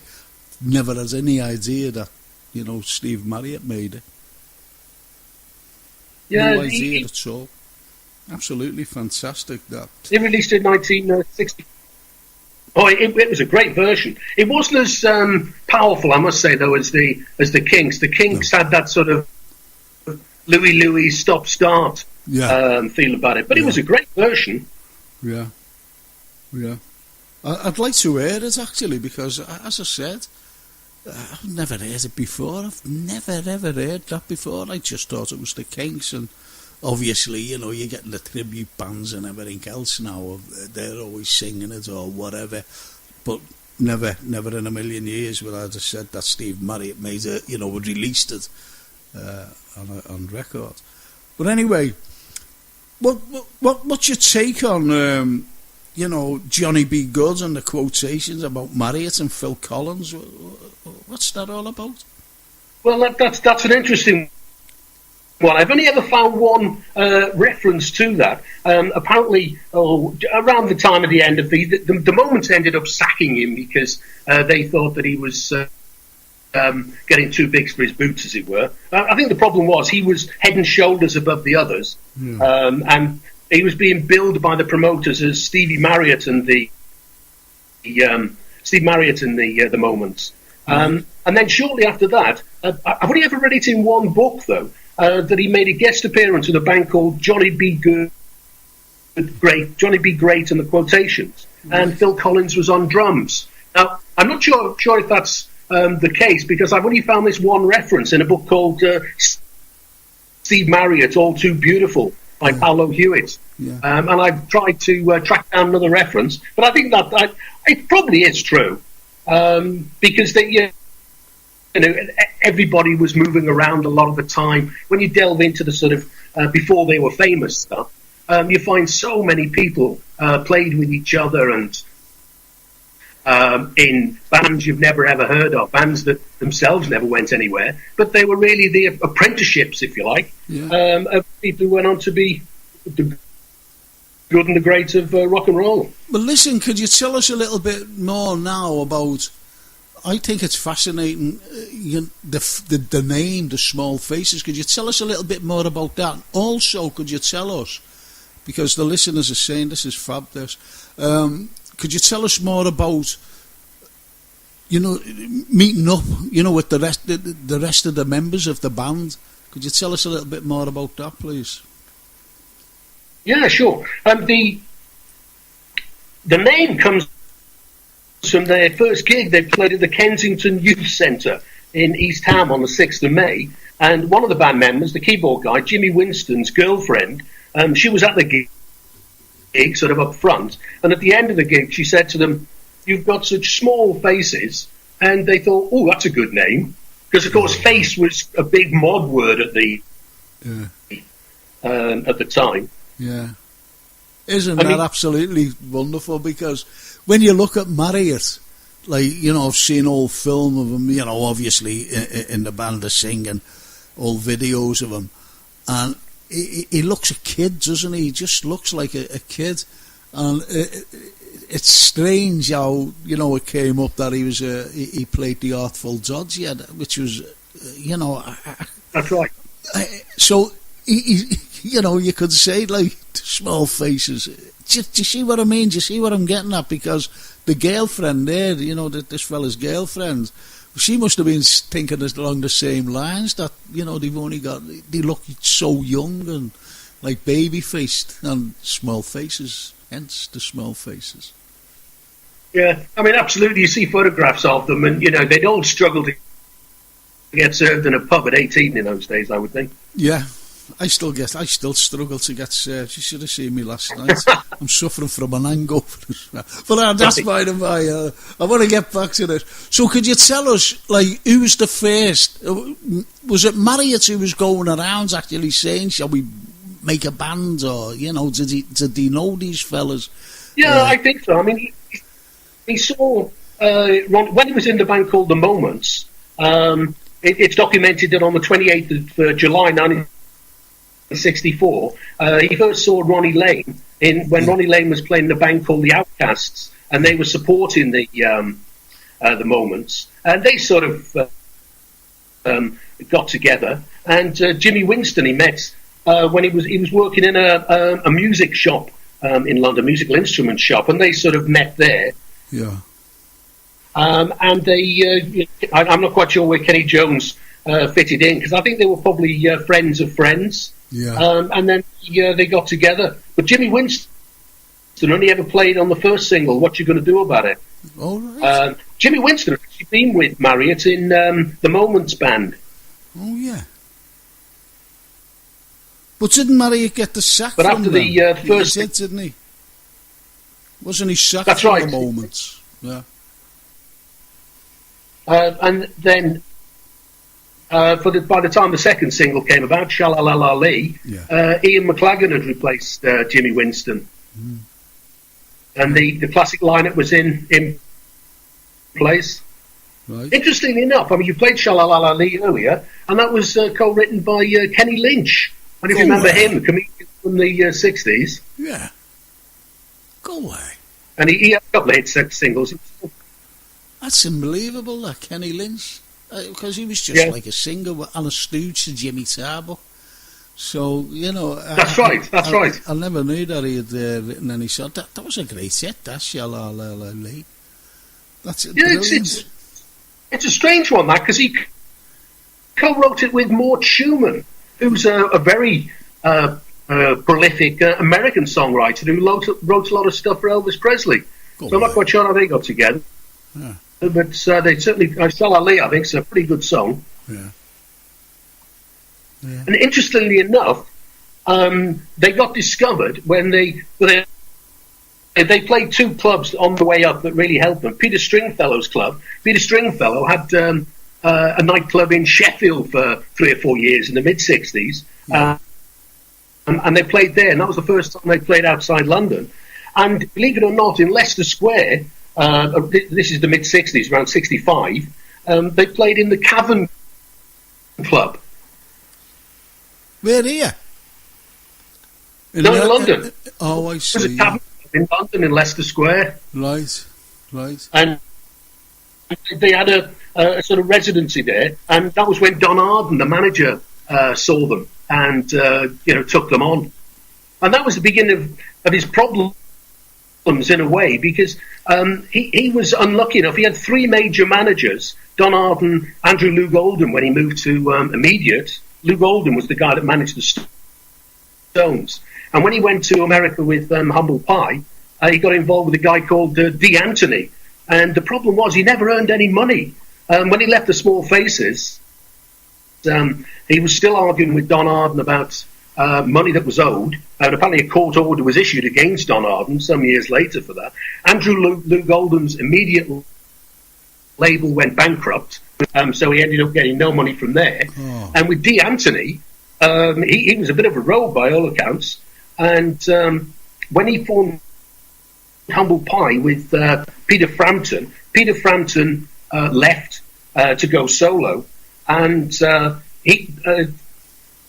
Never had any idea that Steve Marriott made it. Yeah, no idea at all. Absolutely fantastic. That he released it in 1960. Oh, it was a great version. It wasn't as powerful, I must say, though, as the Kinks. The Kinks had that sort of Louie stop-start feel about it, but it was a great version. Yeah. I'd like to hear it actually, because, as I said, I've never heard it before. I've never ever heard that before. I just thought it was the Kinks, and obviously, you're getting the tribute bands and everything else now. They're always singing it or whatever, but never in a million years would I have said that Steve Marriott made it, released it on record. But anyway, what's your take on Johnny B. Good and the quotations about Marriott and Phil Collins? What's that all about? Well, that's an interesting. Well, I've only ever found one reference to that. Apparently, around the time of the end of the Moments ended up sacking him because they thought that he was getting too big for his boots, as it were. I think the problem was he was head and shoulders above the others, and he was being billed by the promoters as Stevie Marriott and the Moments. And then shortly after that, I've only ever read it in one book, though. That he made a guest appearance in a band called Johnny B. Great and the Quotations, and Phil Collins was on drums. Now, I'm not sure if that's the case, because I've only found this one reference in a book called Steve Marriott, All Too Beautiful, by Paolo Hewitt. Yeah. And I've tried to track down another reference, but I think that it probably is true, because they. Everybody was moving around a lot of the time. When you delve into the sort of before they were famous stuff, you find so many people played with each other, and in bands you've never ever heard of, bands that themselves never went anywhere, but they were really the apprenticeships, if you like, of people who went on to be the good and the great of rock and roll. Well, listen, could you tell us a little bit more now about... I think it's fascinating, the name, the Small Faces. Could you tell us a little bit more about that? Also, could you tell us, because the listeners are saying this is fabulous, could you tell us more about, meeting up, with the rest of the members of the band? Could you tell us a little bit more about that, please? Yeah, sure. The name comes from their first gig. They played at the Kensington Youth Centre in East Ham on the 6th of May, and one of the band members, the keyboard guy, Jimmy Winston's girlfriend, she was at the gig, sort of up front, and at the end of the gig she said to them, "You've got such small faces," and they thought, "Oh, that's a good name," because of course face was a big mod word at the time. Yeah. Isn't that absolutely wonderful? Because when you look at Marriott, like, I've seen old film of him, obviously in the band of singing, old videos of him, and he looks a kid, doesn't he? He just looks like a kid, and it's strange how, it came up that he played the Artful Dodger, which was, That's right. So, you could say, like, Small Faces. Do you see what I mean? Do you see what I'm getting at? Because the girlfriend there, this fella's girlfriend, she must have been thinking along the same lines, that, they look so young and like baby-faced, and small faces, hence the Small Faces. Yeah, I mean, absolutely. You see photographs of them, and, they'd all struggle to get served in a pub at 18 in those days, I would think. Yeah. I still struggle to get served. You should have seen me last night. I'm suffering from an hangover as well. But that's by the by. I want to get back to this. So could you tell us, like, who was the first? Was it Marriott who was going around actually saying, shall we make a band? Or, did he know these fellas? Yeah, I think so. I mean, he saw, when he was in the band called The Moments, it's documented that on the 28th of July 1964, he first saw Ronnie Lane when Ronnie Lane was playing in a band called The Outcasts, and they were supporting the Moments, and they sort of got together. And Jimmy Winston he met when he was working in a music shop in London, musical instrument shop, and they sort of met there. Yeah. And they, I'm not quite sure where Kenny Jones fitted in, because I think they were probably friends of friends. Yeah. And then they got together. But Jimmy Winston only ever played on the first single, What You Gonna Do About It? All right. Jimmy Winston had actually been with Marriott in the Moments band. Oh, yeah. But didn't Marriott get the sack but from after them? The first... He did, didn't he? Wasn't he sacked That's from right. The Moments? Yeah. And then, by the time the second single came about, Sha-La-La-La Lee, Ian McLagan had replaced Jimmy Winston. Mm. And the classic lineup was in place. Right. Interestingly enough, I mean, you played Sha-La-La-La Lee earlier, and that was co-written by Kenny Lynch. And if you remember him, the comedian from the 60s. Yeah. Go away. And he had a couple of hit singles. That's unbelievable, that Kenny Lynch. Because he was just like a singer and a stooge to Jimmy Tarbuck. So, That's right. I never knew that he had written any song. That was a great hit, that Sha-La-La-La Lee. That's brilliant. It's a strange one, that, because he co-wrote it with Mort Schumann, who's a very prolific American songwriter who wrote a lot of stuff for Elvis Presley. I'm not quite sure how they got together. Yeah. But they certainly, Sha-La-La, I think, is a pretty good song. Yeah. And interestingly enough, they got discovered when they played two clubs on the way up that really helped them. Peter Stringfellow's club. Peter Stringfellow had a nightclub in Sheffield for 3 or 4 years in the mid-60s. Yeah. And they played there, and that was the first time they played outside London. And believe it or not, in Leicester Square, this is the mid-60s, around 65, they played in the Cavern Club. Where here? In London. Oh, I It was see. a Cavern Club in London, in Leicester Square. Right. And they had a sort of residency there, and that was when Don Arden, the manager, saw them and took them on. And that was the beginning of his problems in a way, because he was unlucky enough. He had three major managers: Don Arden, Andrew Lou Golden when he moved to Immediate. Lou Golden was the guy that managed the Stones. And when he went to America with Humble Pie, he got involved with a guy called D. Anthony. And the problem was he never earned any money. When he left the Small Faces, he was still arguing with Don Arden about money that was owed. And apparently a court order was issued against Don Arden some years later for that. Andrew Lou Golden's Immediate label went bankrupt, so he ended up getting no money from there. Oh. And with D. Anthony, he was a bit of a rogue by all accounts. And when he formed Humble Pie with Peter Frampton left to go solo, and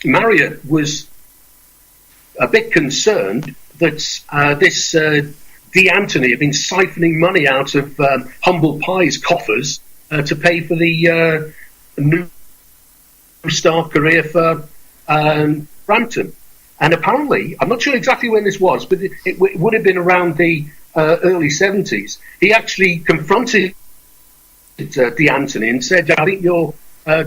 Marriott was a bit concerned that this D. Anthony had been siphoning money out of Humble Pie's coffers to pay for the new star career for Frampton. And apparently, I'm not sure exactly when this was, but it would have been around the early 70s. He actually confronted D. Anthony and said, I think you're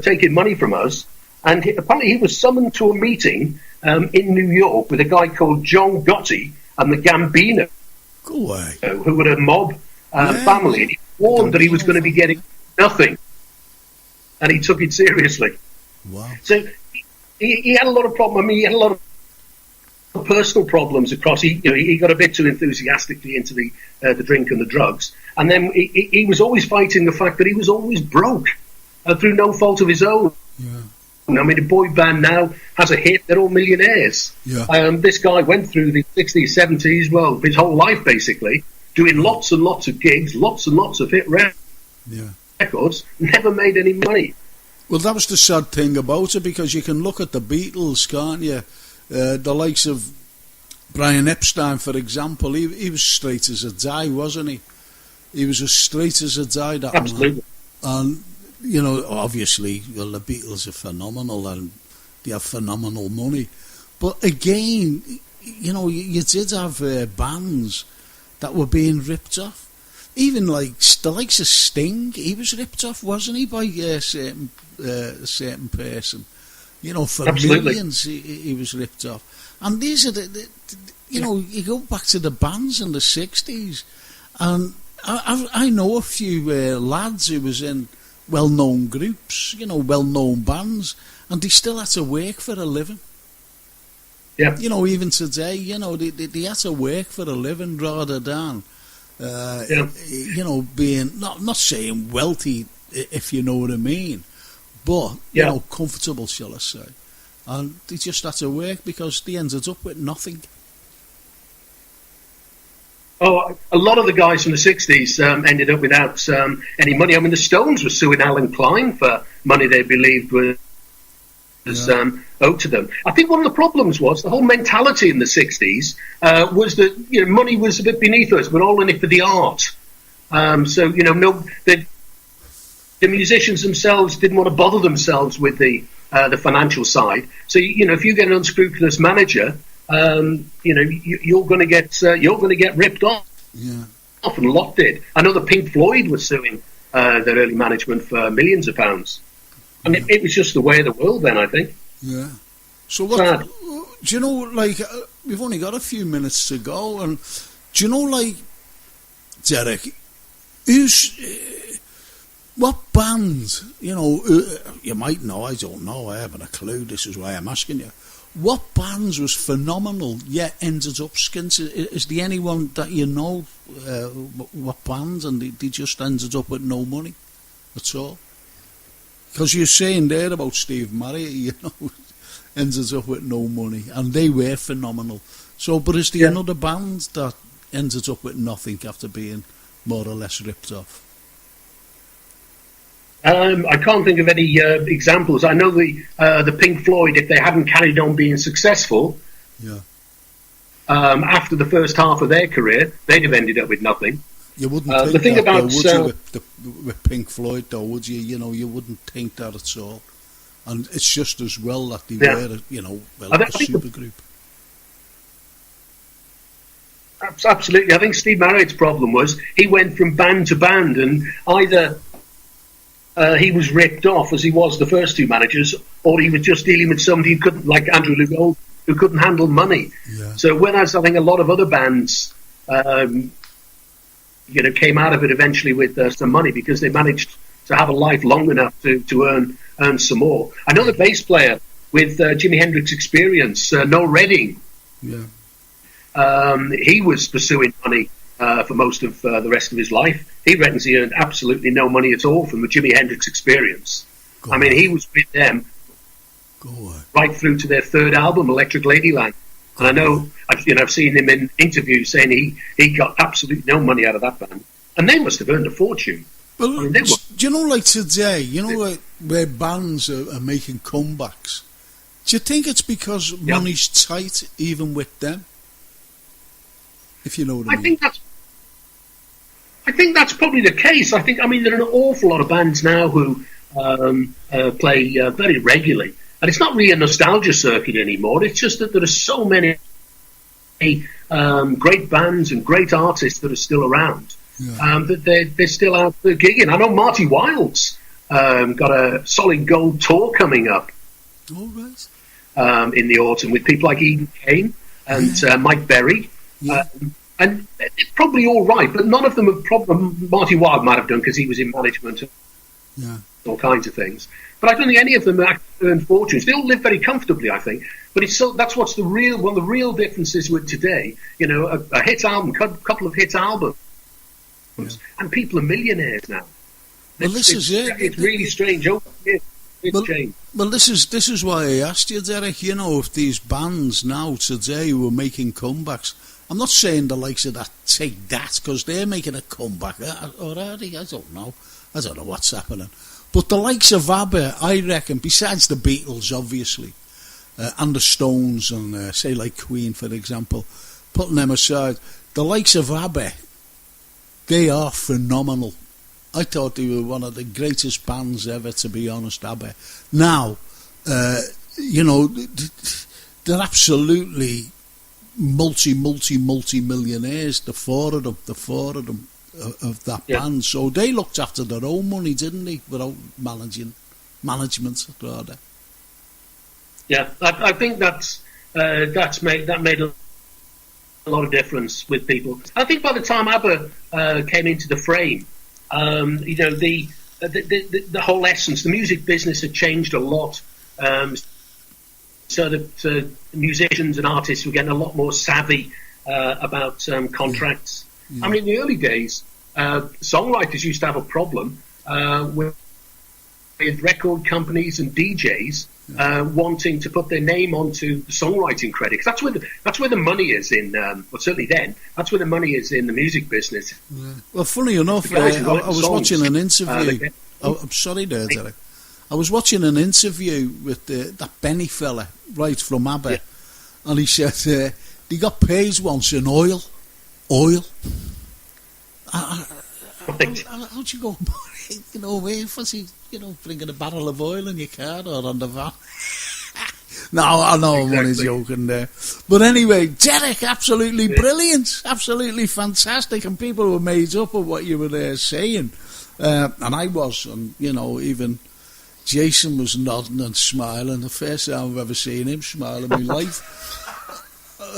taking money from us. And apparently he was summoned to a meeting in New York with a guy called John Gotti and the Gambino, who were a mob family. And he warned that he was going to be getting nothing. And he took it seriously. Wow. So he had a lot of problems. I mean, he had a lot of personal problems across. He got a bit too enthusiastically into the drink and the drugs. And then he was always fighting the fact that he was always broke through no fault of his own. Yeah. I mean, a boy band now has a hit, they're all millionaires. Yeah. This guy went through the 60s, 70s, well, his whole life basically, doing lots and lots of gigs, lots and lots of hit records, never made any money. Well, that was the sad thing about it, because you can look at the Beatles, can't you? The likes of Brian Epstein, for example, he was straight as a die, wasn't he? He was as straight as a die, that Absolutely. man. And, obviously, well, the Beatles are phenomenal and they have phenomenal money. But again, you did have bands that were being ripped off. Even like the likes of Sting, he was ripped off, wasn't he, by a certain person? For Absolutely. Millions, he was ripped off. And these are you go back to the bands in the 60s, and I know a few lads who was in well-known groups, well-known bands, and they still had to work for a living. Yeah. Even today, they had to work for a living rather than, being, not saying wealthy, if you know what I mean, but, comfortable, shall I say. And they just had to work because they ended up with nothing. Oh, a lot of the guys from the 60s ended up without any money. I mean, the Stones were suing Alan Klein for money they believed was owed to them. I think one of the problems was the whole mentality in the 60s was that money was a bit beneath us. We're all in it for the art. The musicians themselves didn't want to bother themselves with the financial side. So if you get an unscrupulous manager, you're going to get ripped off. Yeah. And a lot did. I know that Pink Floyd was suing their early management for millions of pounds. And it was just the way of the world then, I think. Yeah. So what? Do you know? We've only got a few minutes to go, and do you know, Derek, what band? You might know. I don't know. I haven't a clue. This is why I'm asking you. What bands was phenomenal yet ended up skint? Is there anyone that you know? What bands, and they just ended up with no money at all? Because you're saying there about Steve Marriott, ended up with no money, and they were phenomenal. So, but is there another band that ended up with nothing after being more or less ripped off? I can't think of any examples. I know the Pink Floyd, if they hadn't carried on being successful, Yeah. After the first half of their career, they'd have ended up with nothing. You wouldn't think the thing that, about though, would you, with Pink Floyd, though, would you? You know, you wouldn't think that at all. And it's just as well that they were, you know, a super group. Absolutely. I think Steve Marriott's problem was he went from band to band, and either he was ripped off, as he was the first two managers, or he was just dealing with somebody who couldn't, like Andrew Lugold, who couldn't handle money. Yeah. So whereas I think a lot of other bands, came out of it eventually with some money because they managed to have a life long enough to earn some more. I know the bass player with Jimi Hendrix Experience, Noel Redding. Yeah. He was pursuing money for most of the rest of his life. He reckons he earned absolutely no money at all from the Jimi Hendrix Experience. He was with them right through to their third album, Electric Ladyland. And I know, I've seen him in interviews saying he got absolutely no money out of that band. And they must have earned a fortune. Well, do you know, like today, like where bands are making comebacks, do you think it's because money's tight even with them? If you know what I mean. I think that's probably the case. There are an awful lot of bands now who play very regularly. And it's not really a nostalgia circuit anymore. It's just that there are so many great bands and great artists that are still around. That they're still out there gigging. I know Marty Wilde's got a solid gold tour coming up in the autumn with people like Eden Kane and Mike Berry. And they're probably all right, but none of them have Marty Wilde might have done because he was in management and all kinds of things. But I don't think any of them actually earn fortunes. They all live very comfortably, I think. But that's what's one of the real differences with today. A hit album, couple of hit albums, and people are millionaires now. Well, this is it. It's really strange. Changed. Well, this is why I asked you, Derek. If these bands now today were making comebacks, I'm not saying the likes of that Take That, because they're making a comeback, or are they? I don't know what's happening. But the likes of ABBA, I reckon, besides the Beatles, obviously, and the Stones, and say like Queen, for example, putting them aside, the likes of ABBA, they are phenomenal. I thought they were one of the greatest bands ever, to be honest, ABBA. Now, they're absolutely multi-millionaires, the four of them of that band. So they looked after their own money, didn't they, without management rather. Yeah, I think that made a lot of difference with people. I think by the time ABBA came into the frame, the whole essence, the music business had changed a lot. So that musicians and artists were getting a lot more savvy about contracts. Yeah. In the early days, songwriters used to have a problem with record companies and DJs wanting to put their name onto the songwriting credit. That's where the money is in. Certainly then, that's where the money is in the music business. Yeah. Well, funny enough, I was watching an interview. I'm sorry there, Derek. I was watching an interview with that Benny fella, right, from ABBA, and he said he got paid once in oil. How'd you go about it? If was he, bringing a barrel of oil in your car or on the van? No, I know I'm only joking there. But anyway, Derek, absolutely brilliant, absolutely fantastic, and people were made up of what you were there saying, and I was, and even Jason was nodding and smiling. The first time I've ever seen him smile in my life.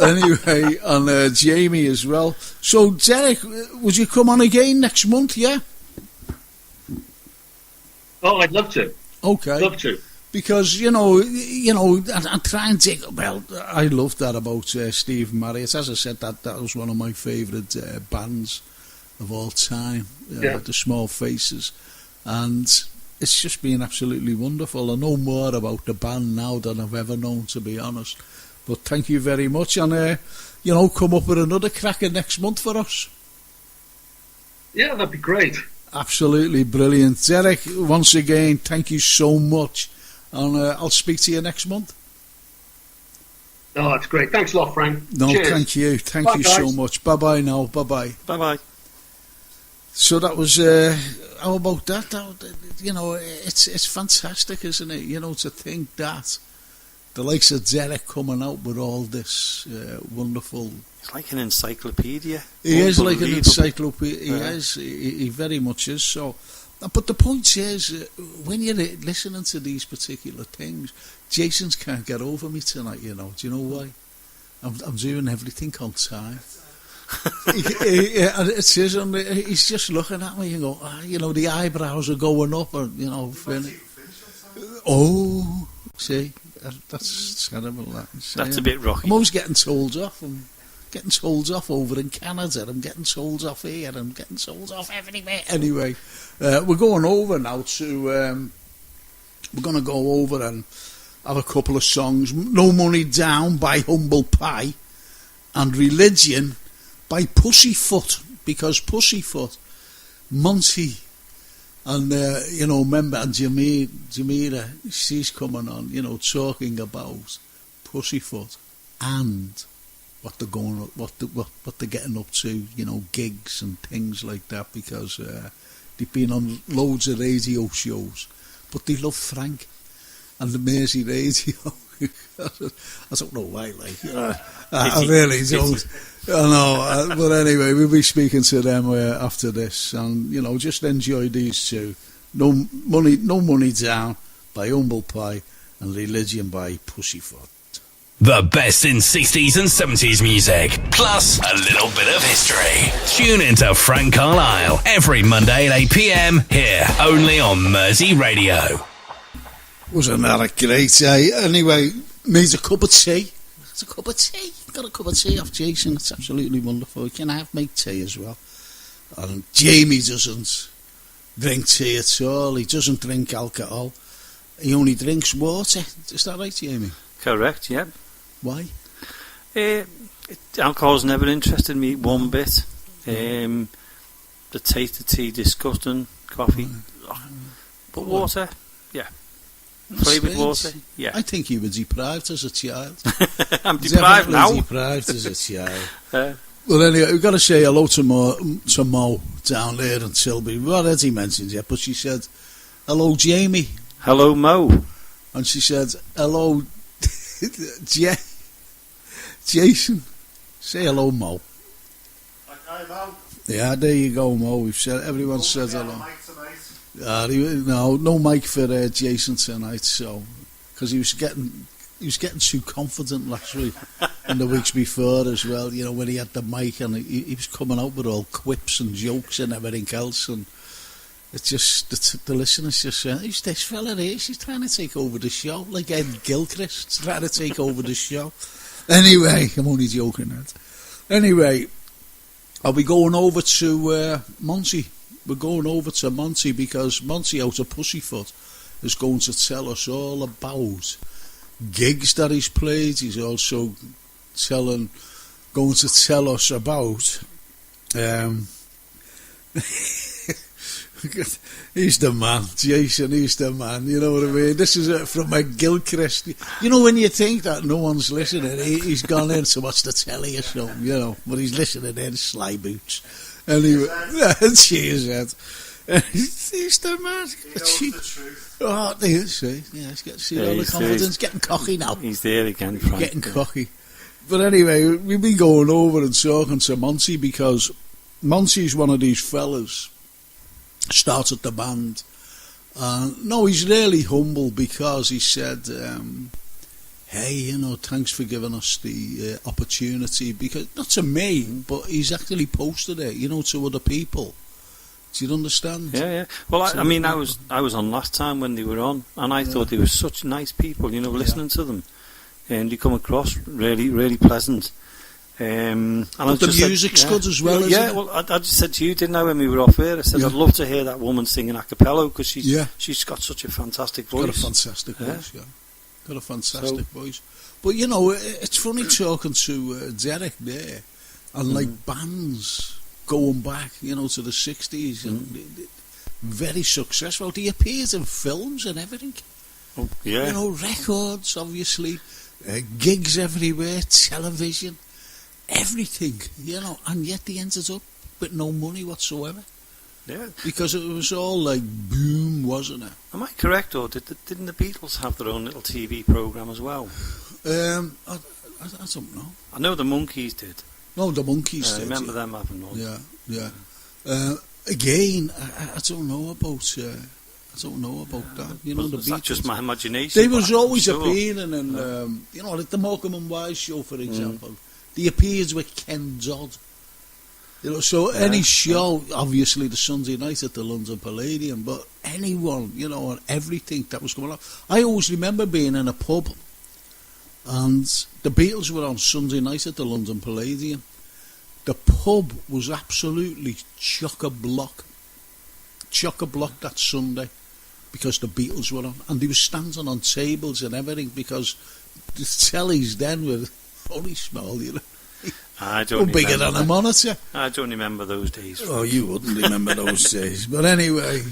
Anyway, and Jamie as well. So, Derek, would you come on again next month, yeah? Oh, I'd love to. Okay. Love to. Because, I try and take... Well, I love that about Steve Marriott. As I said, that was one of my favourite bands of all time. The Small Faces. And it's just been absolutely wonderful. I know more about the band now than I've ever known, to be honest. But thank you very much. And, come up with another cracker next month for us. Yeah, that'd be great. Absolutely brilliant. Derek, once again, thank you so much. And I'll speak to you next month. Oh, that's great. Thanks a lot, Frank. No, Cheers. thank you. Thank Bye, you guys. so much. Bye-bye now. Bye-bye. Bye-bye. So that was, how about that? You know, it's fantastic, isn't it? You know, to think that the likes of Derek coming out with all this wonderful... It's like an encyclopedia. He is like an Unbelievable. encyclopedia. He Yeah. is. He very much is. So, but the point is, when you're listening to these particular things, Jason's can't get over me tonight. You know. Do you know why? I'm doing everything on time. And it is. And he's just looking at me and go, you know, the eyebrows are going up, and you know. Oh, see, that's terrible. That's a bit rocky. I'm always getting told off. I'm getting told off over in Canada. I'm getting told off here. I'm getting told off everywhere. Anyway, we're going over now to... we're going to go over and have a couple of songs. No Money Down by Humble Pie and Religion by Pussyfoot. Because Pussyfoot, Monty, and, you know, remember, and Jamera, she's coming on, you know, talking about Pussyfoot and... what they're getting up to, you know, gigs and things like that, because they've been on loads of radio shows, but they love Frank and the Mersey radio. I don't know why, like, I really don't. I know, but anyway, we'll be speaking to them after this, and you know, just enjoy these two. No Money Down by Humble Pie and Religion by Pussyfoot. The best in 60s and 70s music, plus a little bit of history. Tune into Frank Carlyle every Monday at 8 p.m. here, only on Mersey Radio. Wasn't that a great day? Anyway, made a cup of tea. It's a cup of tea. Got a cup of tea off Jason. It's absolutely wonderful. You can make tea as well. And Jamie doesn't drink tea at all. He doesn't drink alcohol. He only drinks water. Is that right, Jamie? Correct, yeah. Why? Alcohol's never interested me one bit. The taste of tea, disgusting. Coffee. But water, yeah. Flavoured water, yeah. I think you were deprived as a child. I'm deprived now. Deprived as a child. Well, anyway, we've got to say hello to Mo down there in Tilbury. We've already mentioned it, but she said, hello, Jamie. Hello, Mo. And she said, hello, Jason. Say hello, Mo. Okay, Mo. Yeah, there you go, Mo. We've said, everyone said hello. No mic for Jason tonight, so because he was getting too confident last week and the weeks before as well. You know, when he had the mic and he was coming out with all quips and jokes and everything else, and it's just the listeners just saying, "Who's this fella here? He's trying to take over the show, like Ed Gilchrist trying to take over the show." Anyway, I'm only joking, Ed. Anyway, I'll be going over to Monty. We're going over to Monty because Monty out of Pussyfoot is going to tell us all about gigs that he's played. He's also going to tell us about he's the man, Jason, he's the man, you know what I mean? This is it from a Gilchrist. You know, when you think that no one's listening, he's gone in to watch the telly or something, you know, but he's listening in, sly boots. Anyway, cheers, Ed. He's the man. He knows the truth. Oh, there you see. Yeah, he's getting see all the confidence. Getting cocky now. He's there again, Frank. Getting cocky. But anyway, we've been going over and talking to Monty because Monty's one of these fellas. Started the band. No, he's really humble because he said, hey, you know, thanks for giving us the opportunity, because not to me, but he's actually posted it, you know, to other people. Do you understand? Yeah. Well, I mean, I was on last time when they were on, and I thought they were such nice people, you know, listening to them, and they come across really, really pleasant. And but the music's good as well, isn't it? Well, I just said to you, didn't I, when we were off air, I said I'd love to hear that woman singing a cappella, because she's got such a fantastic voice. Got a fantastic voice, yeah. Got a fantastic voice. But, you know, it's funny talking to Derek there, and like bands going back, to the 60s, and very successful. He appears in films and everything. Oh, yeah. Records, obviously, gigs everywhere, television, everything, and yet he ended up with no money whatsoever. Yeah. Because it was all like boom, wasn't it? Am I correct, or didn't the Beatles have their own little TV program as well? I don't know. I know the Monkees did. No, the Monkees did. I remember them having one. Yeah. Again, I don't know about. I don't know about that. The That's Beatles. just my imagination. They was always sure. appearing, and like the Morecambe and Wise show, for example. They appeared with Ken Dodd. So any show, obviously the Sunday night at the London Palladium, but anyone, and everything that was coming up. I always remember being in a pub, and the Beatles were on Sunday night at the London Palladium. The pub was absolutely chock-a-block that Sunday, because the Beatles were on, and they were standing on tables and everything, because the tellies then were only small, I don't bigger than a monitor. I don't remember those days. Oh, you wouldn't remember those days. But anyway,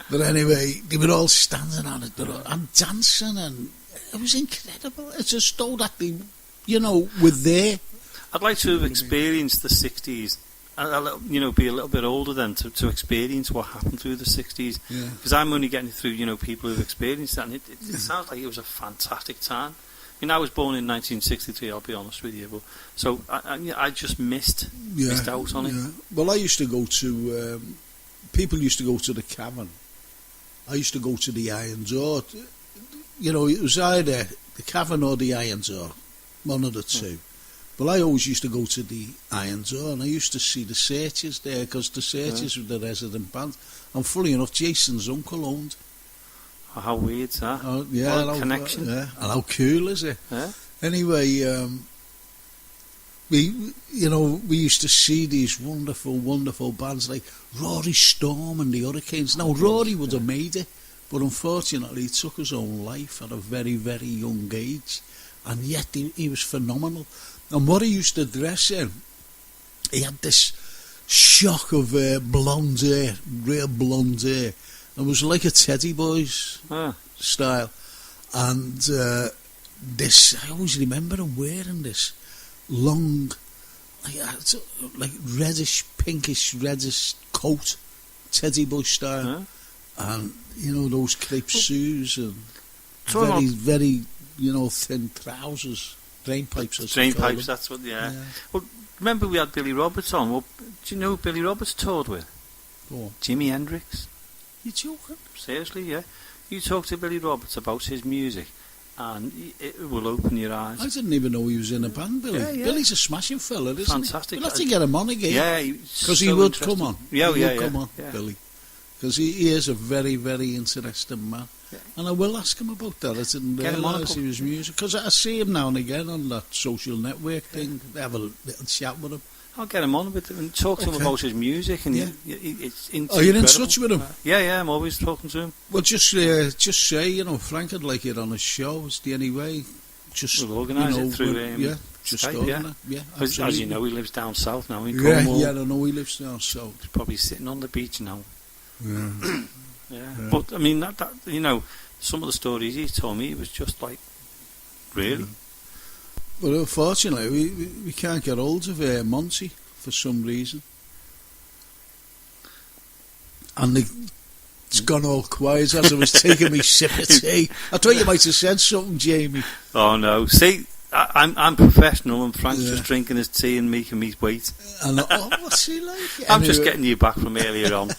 they were all standing on it and dancing, and it was incredible. It's as though that they, were there. I'd like to have experienced the 60s, be a little bit older then to experience what happened through the 60s. Because I'm only getting through, people who've experienced that, and it sounds like it was a fantastic time. I was born in 1963, I'll be honest with you, but so I just missed out on it. Well, I used to go to, people used to go to the Cavern. I used to go to the Iron Door. It was either the Cavern or the Iron Door, one of the two. But I always used to go to the Iron Door, and I used to see the Searchers there, because the Searchers were the resident band. And fully enough, Jason's uncle owned. How weird, huh? Oh, what a connection. And how cool is it? Yeah. Anyway, we used to see these wonderful, wonderful bands like Rory Storm and the Hurricanes. Now, Rory would have made it, but unfortunately he took his own life at a very, very young age, and yet he was phenomenal. And what he used to dress in, he had this shock of blonde hair, real blonde hair. It was like a Teddy Boys style, and this, I always remember him wearing this long, like reddish, pinkish, reddish coat, Teddy Boy style, and those crepe shoes, and very, very, thin trousers, drain pipes. Drain pipes, that's what. Yeah. Well, remember we had Billy Roberts on. Well, do you know who Billy Roberts toured with? Oh. Jimi Hendrix. You joking? Seriously, yeah. You talk to Billy Roberts about his music, and it will open your eyes. I didn't even know he was in a band, Billy. Yeah. Billy's a smashing fella, isn't Fantastic. he? We'll have to get him on again. Yeah, because he would come on. He would come on, Billy. Because he is a very, very interesting man. Yeah. And I will ask him about that. I didn't realise he was music. Because I see him now and again on that social network thing. Have a little chat with him. I'll get him on with him and talk to him about his music. And it's you're in touch with him? Yeah, I'm always talking to him. Well, just say, Frank would like it on his show. Is there any way? We'll organise it through just Skype, as you know, he lives down south now in Cornwall. Yeah, I know he lives down south. He's probably sitting on the beach now. Yeah. Yeah. But I mean that some of the stories he told me, it was just like really. But unfortunately, we can't get hold of Monty for some reason, and it's gone all quiet as I was taking me sip of tea. I thought you might have said something, Jamie. Oh no! See, I'm professional, and Frank's just drinking his tea and making me wait. And what's he like? I'm just getting you back from earlier on.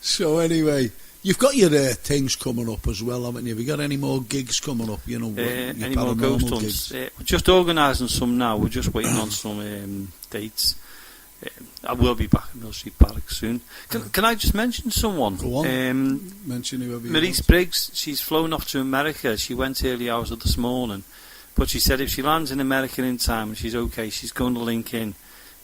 So anyway, you've got your things coming up as well, haven't you? Have you got any more gigs coming up? Your any more ghost hunts? We're just organising some now. We're just waiting on some dates. I will be back in Mill Street Barracks soon. Can I just mention someone? Go on. Mention whoever you Maurice want. Briggs. She's flown off to America. She went early hours of this morning, but she said if she lands in America in time and she's okay, she's going to link in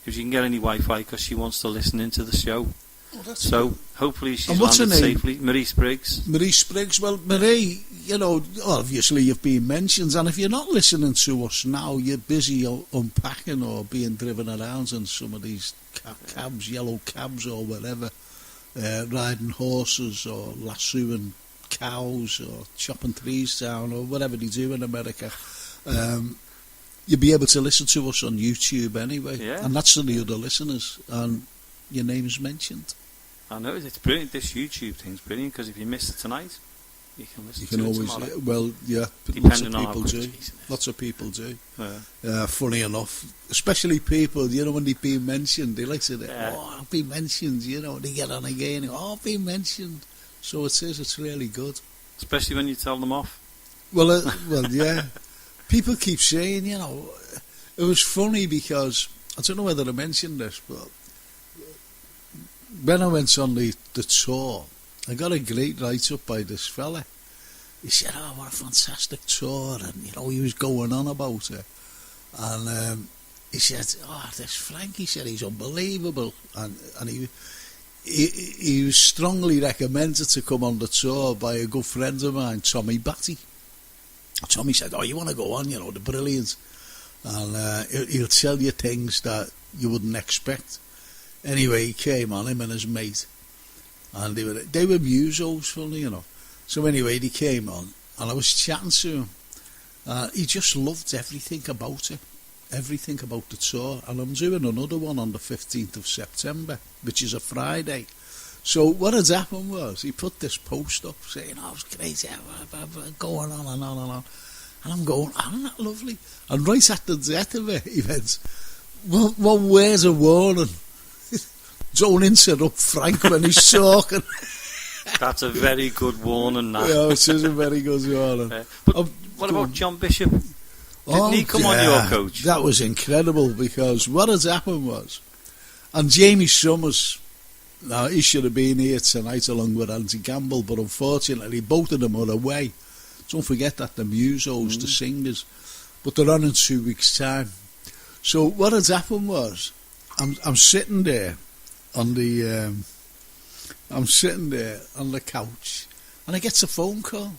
if she can get any Wi-Fi because she wants to listen into the show. Oh, that's So good. hopefully she's And what's her landed name? safely. Marie Spriggs. Marie Spriggs. Well, Marie, you know, obviously you've been mentioned, and if you're not listening to us now, you're busy unpacking or being driven around in some of these cabs, yellow cabs or whatever, riding horses or lassoing cows or chopping trees down or whatever they do in America. You'll be able to listen to us on YouTube anyway, Yeah. and that's to the other listeners, and your name's mentioned. I know, it's brilliant. This YouTube thing's brilliant, because if you miss it tonight, you can listen You to can it always, tomorrow. well, yeah, lots of Depending on how people quick do. it's easy. Lots of people do. Yeah. Funny enough, especially people, you know, when they've been mentioned, they like to say, Yeah. oh, I've been mentioned, you know, they get on again, oh, I've been mentioned. So it says it's really good. Especially when you tell them off. Well, yeah. People keep saying, you know, it was funny because, I don't know whether I mentioned this, but when I went on the tour, I got a great write-up by this fella. He said, oh, what a fantastic tour, and, you know, he was going on about it. And he said, oh, this Frank, he said, he's unbelievable. And he was strongly recommended to come on the tour by a good friend of mine, Tommy Batty. Tommy said, oh, you want to go on, you know, the brilliant. And he'll tell you things that you wouldn't expect. Anyway, he came on, him and his mate. And they were musos, funny enough. So anyway, he came on, and I was chatting to him. He just loved everything about it. Everything about the tour. And I'm doing another one on the 15th of September, which is a Friday. So what had happened was, he put this post up saying, oh, it was great, yeah, going on and on and on. And I'm going, oh, isn't that lovely? And right at the death of it, he went, well, where's a warning? Don't interrupt Frank when he's talking. That's a very good warning, that. Yeah, it is a very good warning. But what about John Bishop? Didn't he come on your coach? That was incredible, because what had happened was, and Jamie Summers, now he should have been here tonight along with Andy Gamble, but unfortunately both of them are away. Don't forget that the musos, the singers, but they're on in 2 weeks' time. So what had happened was, I'm sitting there on the couch, and I get a phone call,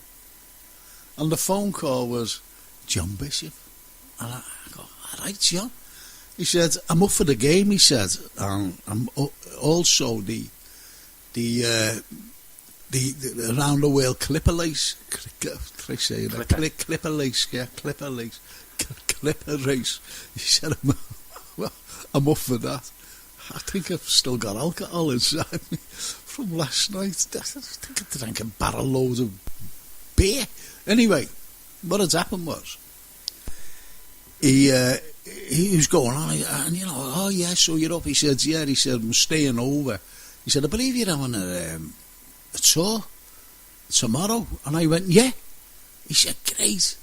and the phone call was John Bishop, and I go, all right, John. He said, I'm up for the game. He said, I'm also the around the world clipper race. Clipper race. He said, I'm up for that. I think I've still got alcohol inside me from last night. I think I drank a barrel load of beer. Anyway, what had happened was, he was going on, and, you know, oh yeah, so you're up. He said, yeah. He said, I'm staying over. He said, I believe you're having a tour tomorrow. And I went, yeah. He said, great.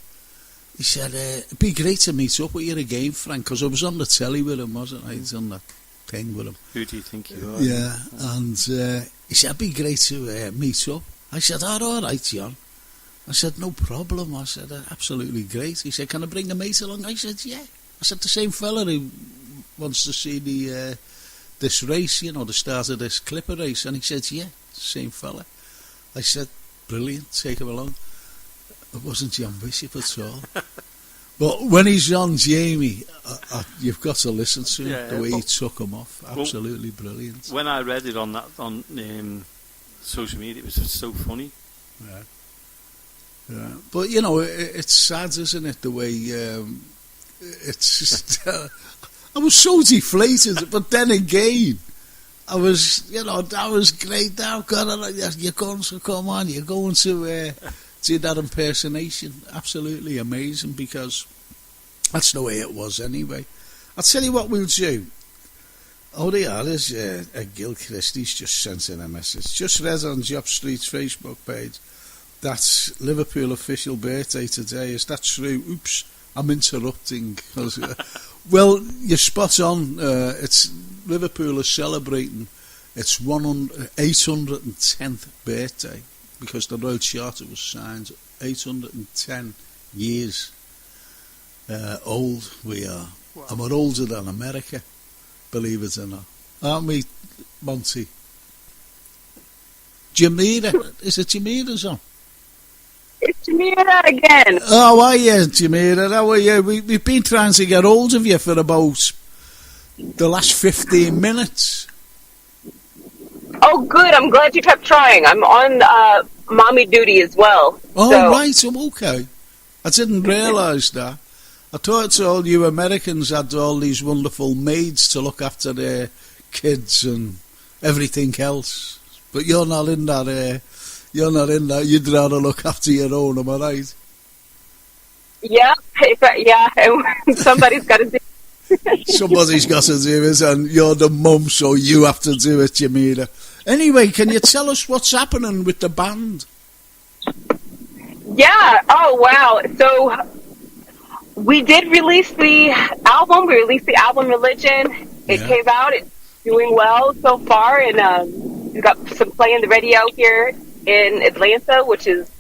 He said, it'd be great to meet up with you again, Frank, because I was on the telly with him, wasn't I? I was on that thing with him. Who do you think you are? Yeah, and he said, it'd be great to meet up. I said, all right, John. I said, no problem. I said, absolutely great. He said, can I bring a mate along? I said, yeah. I said, the same fella who wants to see this race, you know, the start of this clipper race. And he said, yeah, same fella. I said, brilliant, take him along. It wasn't John Bishop at all. But when he's on, Jamie, you've got to listen to him, the way he took him off. Absolutely brilliant. When I read it on social media, it was just so funny. Yeah. Yeah. But, you know, it's sad, isn't it, the way it's just... I was so deflated, but then again, I was, you know, that was great. Now, God, you're going to come on, you're going to do that impersonation. Absolutely amazing, because that's the way it was anyway. I'll tell you what we'll do. Oh, there's Gil Christie's just sent in a message. Just read on Job Street's Facebook page. That's Liverpool official birthday today. Is that true? Oops, I'm interrupting. Well, you're spot on. It's Liverpool is celebrating its 810th birthday, because the Royal Charter was signed 810 years old we are. Wow. And we're older than America, believe it or not. Aren't we, Monty? Jamera. Is it Jamera's on? It's Jamera again. Oh, are you, Jamera? How are you? We've been trying to get hold of you for about the last 15 minutes. Oh, good. I'm glad you kept trying. I'm on mommy duty as well. Oh, so. right. I'm okay. I didn't realise that. I thought all you Americans had all these wonderful maids to look after their kids and everything else. But you're not in that. You're not in that. You'd rather look after your own, am I right? Yeah. Somebody's got to do it. Somebody's got to do it, and you're the mum, so you have to do it, Jamera. Anyway, can you tell us what's happening with the band? Yeah. Oh, wow. So we did release the album. We released the album Religion. It came out. It's doing well so far, and we got some play in the radio here in Atlanta, which is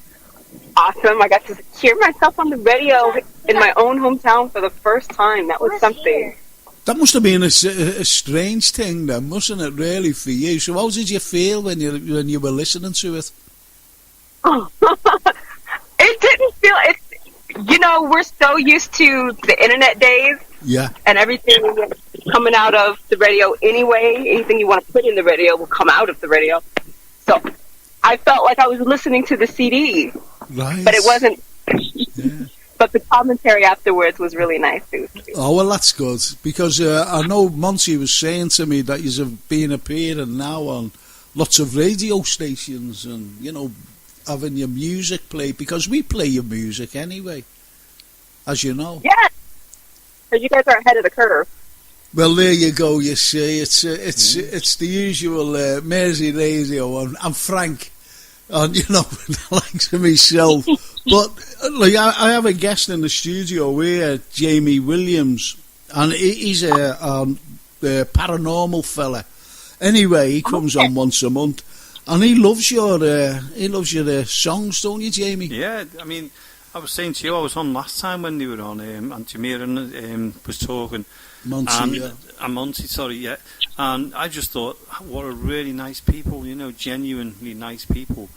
awesome. I got to hear myself on the radio in my own hometown for the first time. That was something. That must have been a strange thing, then, mustn't it, really, for you? So how did you feel when you were listening to it? It didn't feel... we're so used to the internet days. Yeah. And everything coming out of the radio anyway. Anything you want to put in the radio will come out of the radio. So I felt like I was listening to the CD. Right. But it wasn't... Yeah. But the commentary afterwards was really nice, too. Oh, well, that's good. Because I know Monty was saying to me that you've been appearing now on lots of radio stations and, having your music played. Because we play your music anyway, as you know. Yeah. Because you guys are ahead of the curve. Well, there you go, you see. It's the usual Mersey radio. I'm Frank. And, like myself. But like I have a guest in the studio here, Jamie Williams, and he's a paranormal fella. Anyway, he comes on once a month, and he loves your songs, don't you, Jamie? Yeah, I mean, I was saying to you, I was on last time when they were on, and Jamera was talking. Monty, and Monty, sorry, yeah. And I just thought, what a really nice people, genuinely nice people.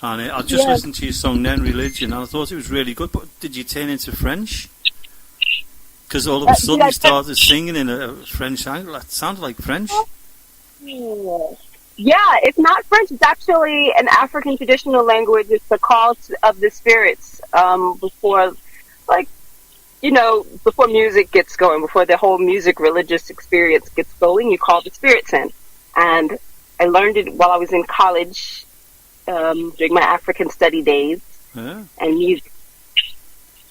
And I just listened to your song, N Religion, and I thought it was really good. But did you turn into French? Because all of a sudden you started singing in a French song. That sounded like French. Yeah, it's not French. It's actually an African traditional language. It's the call of the spirits before music gets going, before the whole music religious experience gets going, you call the spirits in. And I learned it while I was in college. During my African study days and music,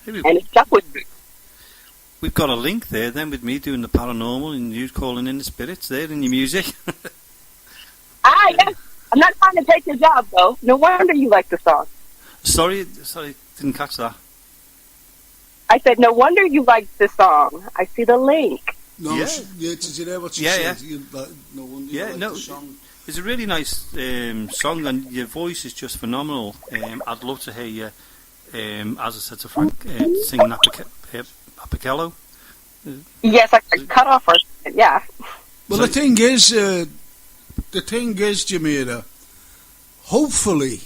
and it stuck with me. We've got a link there then with me doing the paranormal and you calling in the spirits there in your music. Yes. I'm not trying to take your job though. No wonder you like the song. Sorry, didn't catch that. I said no wonder you like the song. I see the link. No, did you know what you said? No wonder you like the song. It's a really nice song, and your voice is just phenomenal. I'd love to hear you, as I said to Frank, singing Apichello. Yes, I cut off her. Yeah. Well, the thing is, Jamera, hopefully,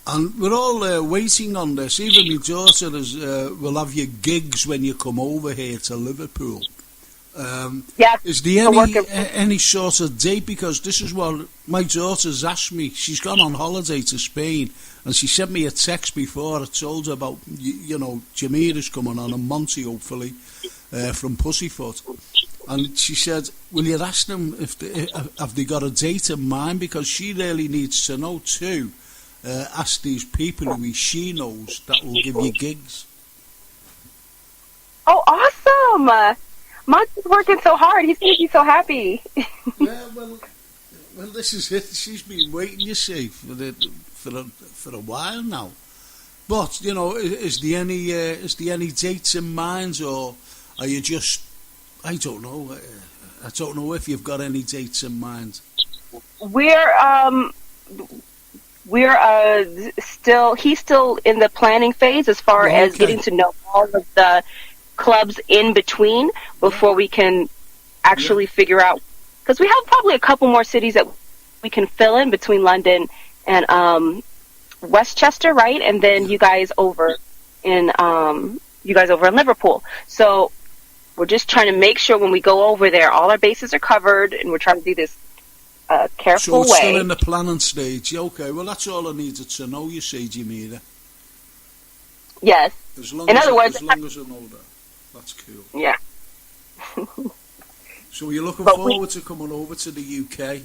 and we're all waiting on this. Even my daughter will have your gigs when you come over here to Liverpool. Is there any sort of date? Because this is what my daughter's asked me. She's gone on holiday to Spain, and she sent me a text before. I told her about Jamera's coming on, and Monty hopefully from Pussyfoot, and she said, "Will you ask them have they got a date in mind?" Because she really needs to know too. Ask these people who she knows that will give you gigs. Oh, awesome! Monty's working so hard. He's going to be so happy. Yeah, well, this is it. She's been waiting, you see, for a while now. But is there any dates in mind, or are you just? I don't know. I don't know if you've got any dates in mind. He's still in the planning phase as far as getting to know all of the clubs in between before we can actually figure out, because we have probably a couple more cities that we can fill in between London and Westchester, right? And then you guys over in Liverpool. So we're just trying to make sure when we go over there, all our bases are covered, and we're trying to do this careful way. So it's still in the planning stage. Okay, well, that's all I needed to know, you see, Jamera. Yes. In other words, as long as I know that. That's cool. Yeah. So you're looking forward to coming over to the UK?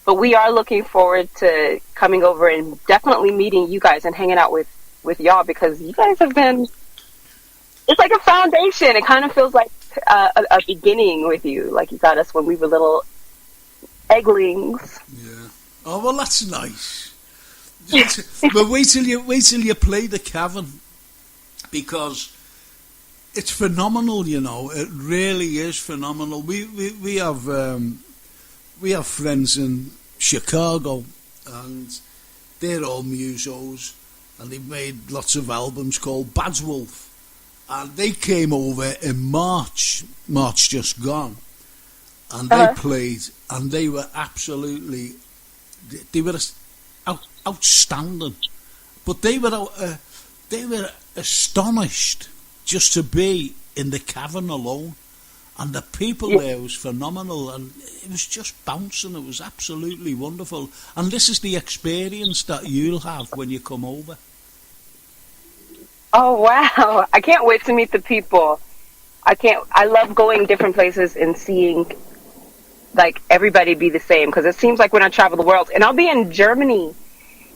But we are looking forward to coming over and definitely meeting you guys and hanging out with y'all, because you guys have been, it's like a foundation. It kind of feels like a beginning with you. Like you got us when we were little egglings. Yeah. Oh, well, that's nice. But wait till you play the cavern, because it's phenomenal, you know. It really is phenomenal. We have friends in Chicago, and they're all musos, and they've made lots of albums called Badswolf, and they came over in March just gone, and they played, and they were absolutely, they were outstanding, but they were astonished just to be in the cavern alone, and the people there was phenomenal, and it was just bouncing. It was absolutely wonderful, and this is the experience that you'll have when you come over. Oh wow, I can't wait to meet the people. I love going different places and seeing like everybody be the same, because it seems like when I travel the world, and I'll be in Germany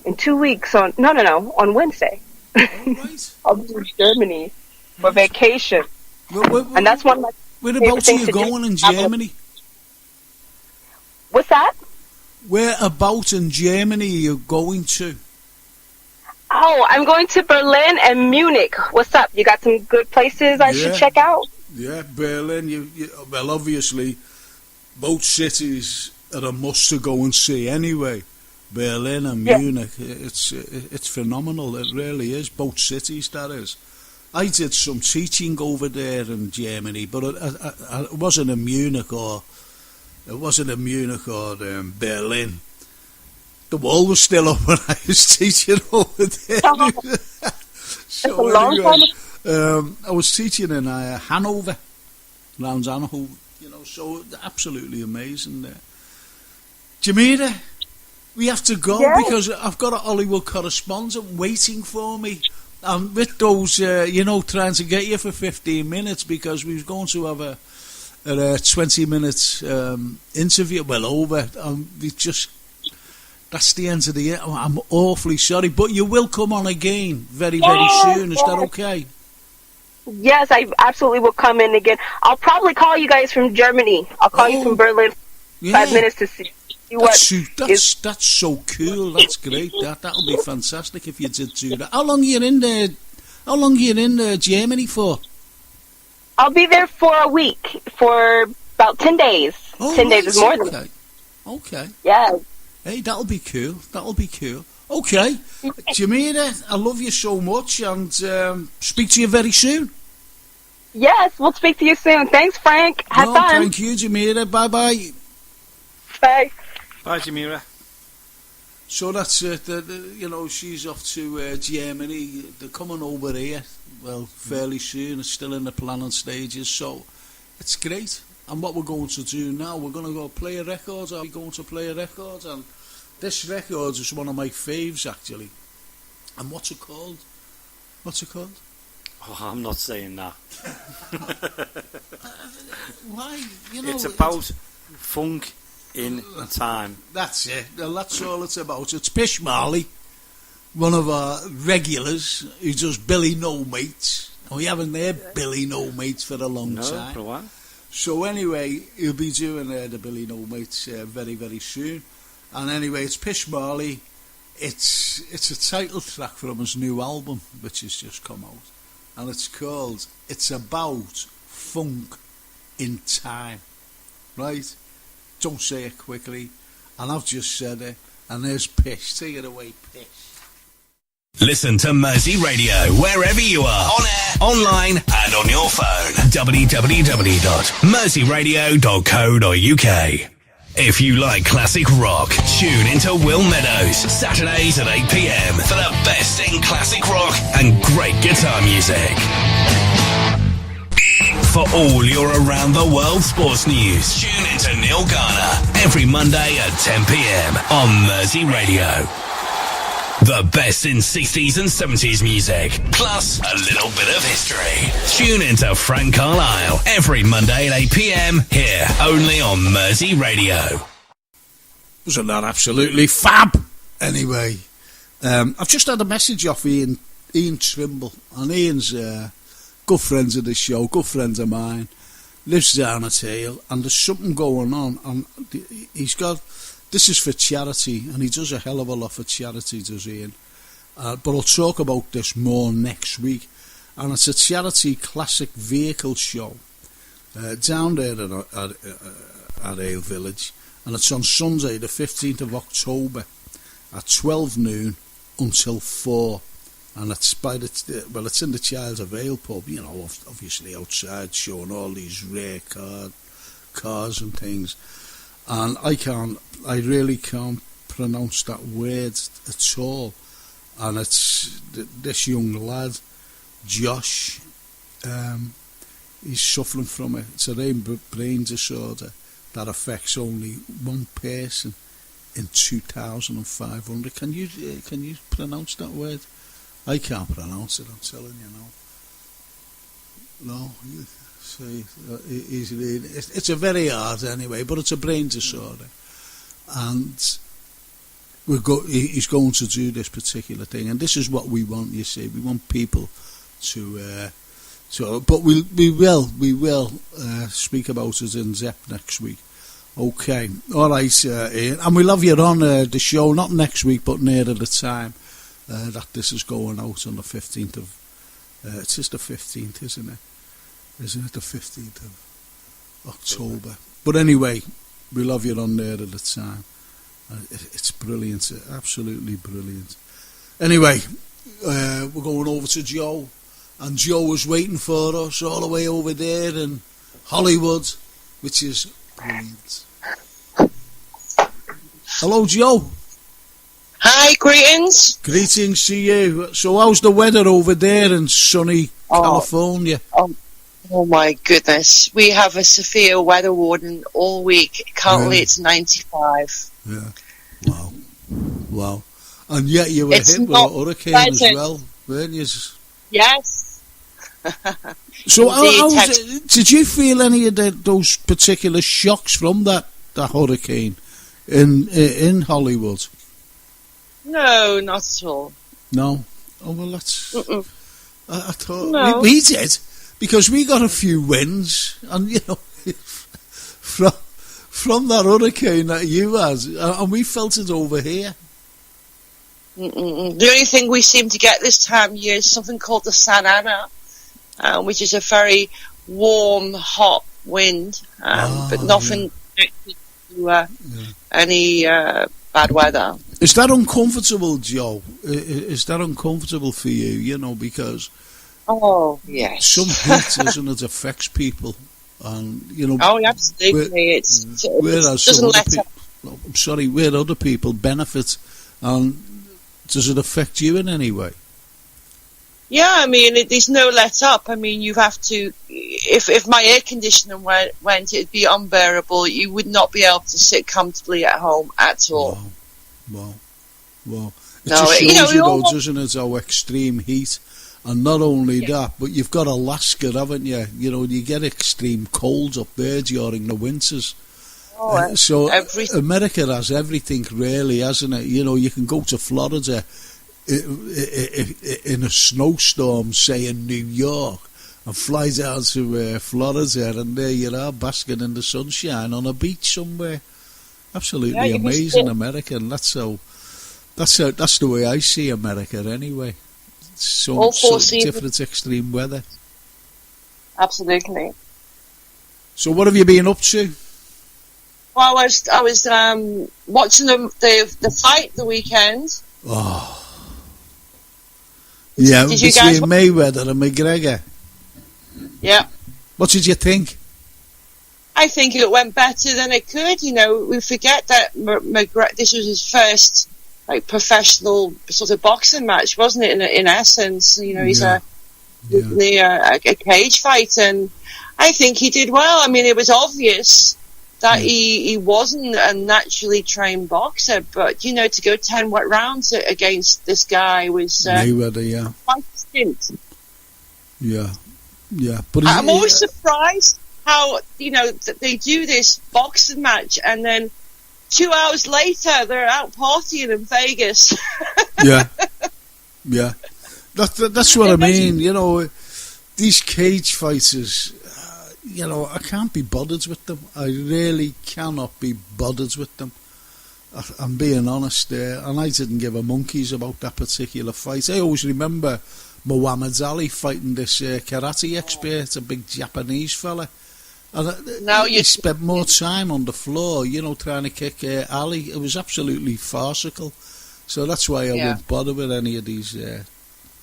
in 2 weeks on Wednesday. Oh, right. I'll be in Germany for vacation. And that's one of my Whereabouts are you going in Germany? What's that? Whereabouts in Germany are you going to? Oh, I'm going to Berlin and Munich. What's up? You got some good places I should check out? Yeah, Berlin. Well, obviously, both cities are a must to go and see anyway. Berlin and Munich. It's phenomenal. It really is. Both cities, that is. I did some teaching over there in Germany, but it wasn't in Munich or Berlin. The wall was still up when I was teaching over there. So anyway, I was teaching in Hanover, around Hanover, you know. So absolutely amazing there. Jamera, we have to go because I've got a Hollywood correspondent waiting for me. I'm with those, trying to get you for 15 minutes because we were going to have a 20-minute interview. Well, over. That's the end of the year. I'm awfully sorry, but you will come on again very, very soon. Is that okay? Yes, I absolutely will come in again. I'll probably call you guys from Germany. I'll call you from Berlin. 5 minutes to see what that's so cool. That's great. That'll be fantastic if you did do that. How long are you in there? How long are you in Germany for? I'll be there for a week, for about 10 days. 10 days is more than okay. Yeah. Hey, that'll be cool. Okay, Jamera, I love you so much, and speak to you very soon. Yes, we'll speak to you soon. Thanks, Frank. Have fun. Thank you, Jamera. Bye-bye. Bye. Bye, Jamera. So that's it. She's off to Germany. They're coming over here, well, fairly soon. It's still in the planning stages, so it's great. And what we're going to do now, we're going to go play a record. Are we going to play a record? And this record is one of my faves, actually. And what's it called? Oh, I'm not saying that. Why? It's about funk in time. That's it. Well, that's all it's about. It's Pish Marley, one of our regulars who does Billy No Mates. And we haven't heard Billy No Mates for a long time. For a while. So anyway, he'll be doing the Billy No Mates very, very soon. And anyway, it's Pish Marley. It's a title track from his new album, which has just come out. And it's called It's About Funk in Time. Right? Don't say it quickly. And I've just said it. And there's Pish. Take it away, Pish. Listen to Mersey Radio wherever you are, on air, online, and on your phone. www.merseyradio.co.uk. If you like classic rock, tune into Will Meadows, Saturdays at 8 p.m. for the best in classic rock and great guitar music. For all your around the world sports news, tune into Neil Garner every Monday at 10 p.m. on Mersey Radio. The best in 60s and 70s music, plus a little bit of history. Tune into Frank Carlyle every Monday at 8 p.m. here, only on Mersey Radio. Wasn't that absolutely fab? Anyway, I've just had a message off Ian Trimble, and Ian's good friends of the show, good friends of mine, lives down at Hale, and there's something going on, and he's got... This is for charity, and he does a hell of a lot for charity, does Ian. But I'll talk about this more next week. And it's a charity classic vehicle show down there at Ale Village. And it's on Sunday, the 15th of October, at 12 noon until 4. And it's it's in the Childs of Ale pub, you know, obviously outside, showing all these rare cars and things. And I really can't pronounce that word at all. And it's this young lad, Josh, he's suffering from it. It's a brain disorder that affects only one person in 2,500. Can you pronounce that word? I can't pronounce it, I'm telling you now. No, see, it's a very hard anyway, but it's a brain disorder, and he's going to do this particular thing, and this is what we want. You see, we want people to but we will speak about it in depth next week. Okay, all right, Ian, and we'll have you on the show not next week, but near the time that this is going out on the 15th of. It is the 15th, isn't it? Isn't it the 15th of October? But anyway, we love you on there at the time. It's brilliant, absolutely brilliant. Anyway, we're going over to Joe, and Joe is waiting for us all the way over there in Hollywood, which is brilliant. Hello, Joe. Hi, greetings. Greetings to you. So how's the weather over there in sunny California? Oh my goodness. We have a severe weather warning all week. Currently it's 95. Yeah. Wow. And yet you were hit with a hurricane as well, weren't you? Yes. So did you feel any of those particular shocks from that hurricane in Hollywood? No, not at all. No? Oh, well, that's... I thought... No. We did, because we got a few wins, and, you know, from that hurricane that you had, and we felt it over here. The only thing we seem to get this time of year is something called the Santa Ana, which is a very warm, hot wind, but nothing connected to any bad weather. Is that uncomfortable, Joe? Is that uncomfortable for you, you know, because... Oh, yes. Some heat, isn't it, affects people, and, you know... Oh, absolutely. It doesn't let up. I'm sorry, where other people benefit, and does it affect you in any way? Yeah, I mean, there's no let up. I mean, you have to... If my air conditioner went, it'd be unbearable. You would not be able to sit comfortably at home at all. Wow. It just shows you, though, doesn't it, how extreme heat. And not only that, but you've got Alaska, haven't you? You know, you get extreme colds up there during the winters. So America has everything, really, hasn't it? You know, you can go to Florida in a snowstorm, say in New York, and fly down to Florida, and there you are, basking in the sunshine on a beach somewhere. Absolutely amazing, America, and that's the way I see America anyway. So different extreme weather. Absolutely. So what have you been up to? Well, I was watching the fight the weekend. Oh, yeah, between Mayweather and McGregor. Yeah. What did you think? I think it went better than it could. You know, we forget that McGregor, this was his first like professional sort of boxing match, wasn't it? In essence, you know, he's a cage fight, and I think he did well. I mean, it was obvious that he wasn't a naturally trained boxer, but you know, to go 10 rounds against this guy was Mayweather, quite a stint. Yeah. But I'm always surprised how, you know, they do this boxing match and then 2 hours later they're out partying in Vegas. Yeah. That's what I mean. You know, these cage fighters, you know, I can't be bothered with them. I really cannot be bothered with them. I'm being honest there, and I didn't give a monkeys about that particular fight. I always remember Muhammad Ali fighting this karate expert, a big Japanese fella. And he spent more time on the floor, you know, trying to kick Ali. It was absolutely farcical. So that's why I won't bother with any of these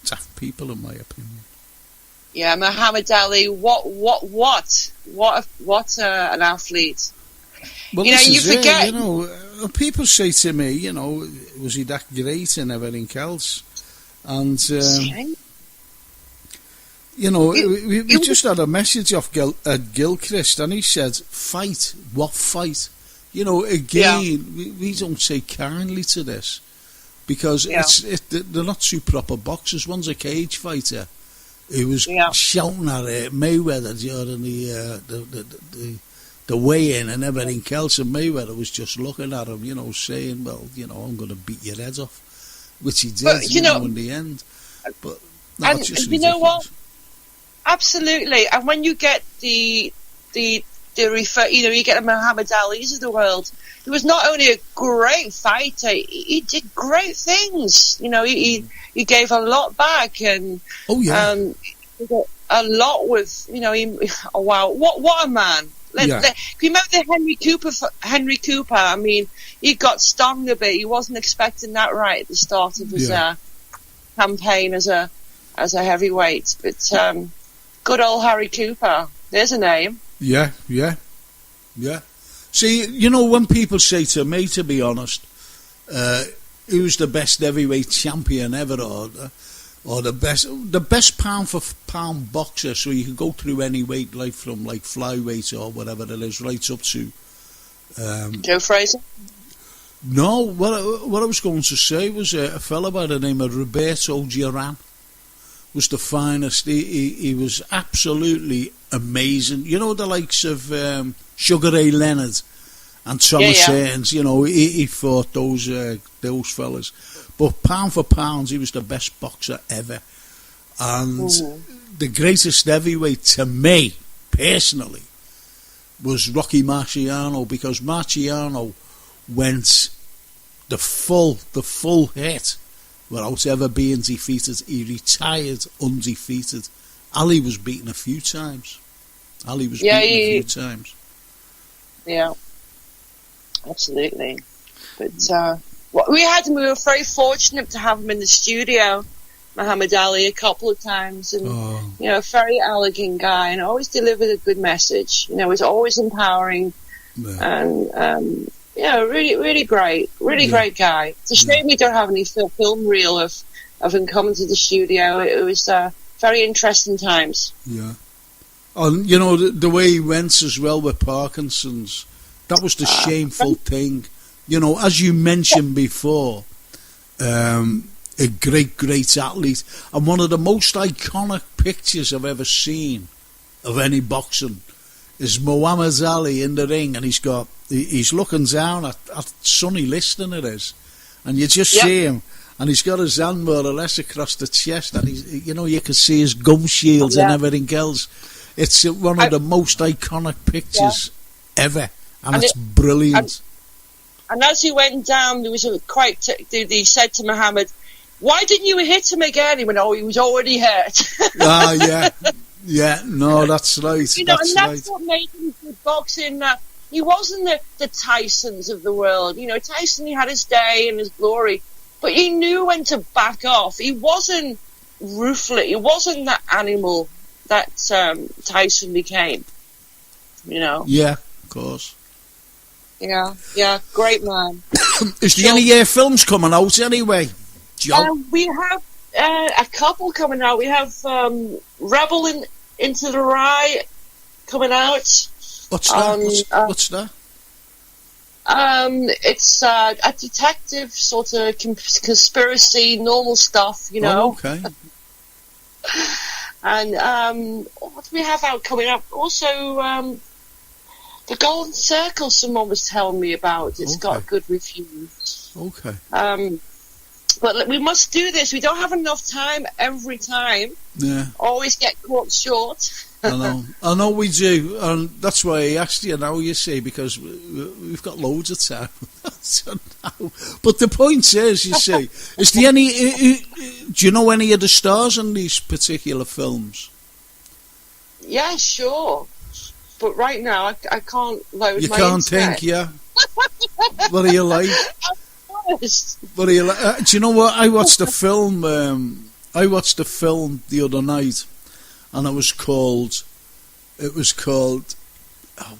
tough people, in my opinion. Yeah, Muhammad Ali, what an athlete. Well, you know, you forget. You know, people say to me, you know, was he that great and everything else? And, you know, we just had a message off Gilchrist, and he said, fight, what fight? You know, again, we don't say kindly to this, because they're not two proper boxers. One's a cage fighter. He was shouting at Mayweather during the weigh-in and everything else, and Mayweather was just looking at him, you know, saying, well, you know, I'm going to beat your head off, which he did, but, you know, in the end. But no, and it's just you know what? Absolutely. And when you get the refer, you know, you get the Muhammad Ali's of the world, he was not only a great fighter, he did great things. You know, he gave a lot back, and he did a lot with, you know, wow, what a man. Can you remember Henry Cooper? I mean, he got stung a bit. He wasn't expecting that right at the start of his campaign as a heavyweight. But good old Harry Cooper, there's a name. Yeah. See, you know, when people say to me, to be honest, who's the best heavyweight champion ever, or the best pound for pound boxer, so you can go through any weight, like from like flyweight or whatever it is, right up to Joe Frazier. No, what I was going to say was a fella by the name of Roberto Duran was the finest. He was absolutely amazing. You know, the likes of Sugar Ray Leonard and Thomas Hearns, you know, he fought those fellas. But pound for pound, he was the best boxer ever. And the greatest heavyweight to me, personally, was Rocky Marciano, because Marciano went the full hit without ever being defeated. He retired undefeated. Ali was beaten a few times. Yeah, absolutely. But we were very fortunate to have him in the studio, Muhammad Ali, a couple of times, and you know, a very elegant guy, and always delivered a good message. You know, was always empowering, and you know, really great, great guy. It's a shame we don't have any film reel of him coming to the studio. It was very interesting times. Yeah. And, you know, the way he went as well with Parkinson's, that was the shameful thing. You know, as you mentioned before, a great athlete. And one of the most iconic pictures I've ever seen of any boxing is Muhammad Ali in the ring, and he's looking down at Sonny Liston, it is. And you just see him, and he's got his hand more or less across the chest, and he's, you know, you can see his gum shields and everything else. It's one of the most iconic pictures ever, and it's brilliant. And as he went down, there was he said to Muhammad, "Why didn't you hit him again?" He went, "Oh, he was already hurt." No, that's right. You know, that's what made him good boxing. He wasn't the Tysons of the world. You know, Tyson, he had his day and his glory, but he knew when to back off. He wasn't ruthless. He wasn't that animal that Tyson became. you know. Yeah, of course. Yeah, great man. Is there any films coming out anyway, Joe? We have a couple coming out. We have Rebel Into the Rye coming out. What's that? What's that? It's a detective sort of conspiracy, normal stuff, you know. Oh, okay. And what do we have out coming up? Also, The Golden Circle, someone was telling me about. It's got good reviews. Okay. But we must do this. We don't have enough time every time. Yeah. Always get caught short. I know we do, and that's why I asked you now, you see, because we've got loads of time. So now, but the point is, you see, is there any, do you know any of the stars in these particular films? Yeah, sure. But right now, I can't load you my can't internet. think, yeah? What do you like? What do you like? Do you know what? I watched the film the other night, and it was called,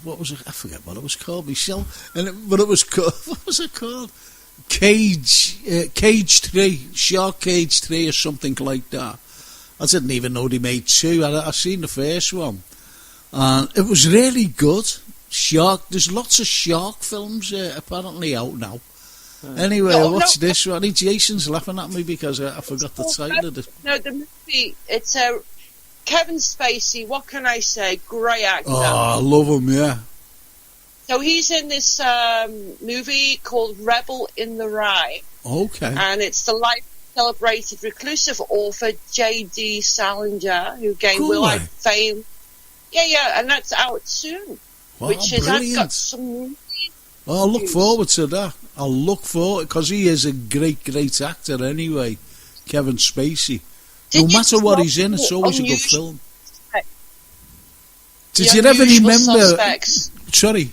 what was it? I forget what it was called, Michelle. But it was called, what was it called? Cage 3, Shark Cage 3 or something like that. I didn't even know they made two. I seen the first one, and it was really good. There's lots of shark films apparently out now. Anyway, what's this one? Jason's laughing at me because I forgot the title of it. No, the movie, it's Kevin Spacey. What can I say? Great actor. Oh, I love him, yeah. So he's in this movie called Rebel in the Rye. Okay. And it's the life of celebrated reclusive author J.D. Salinger, who gained worldwide fame. Yeah, and that's out soon. Wow, which is, brilliant. I've got some... I'll look forward to that. I'll look forward, because he is a great actor anyway, Kevin Spacey. No matter what he's in, it's always a good film. Did you ever remember... Sorry.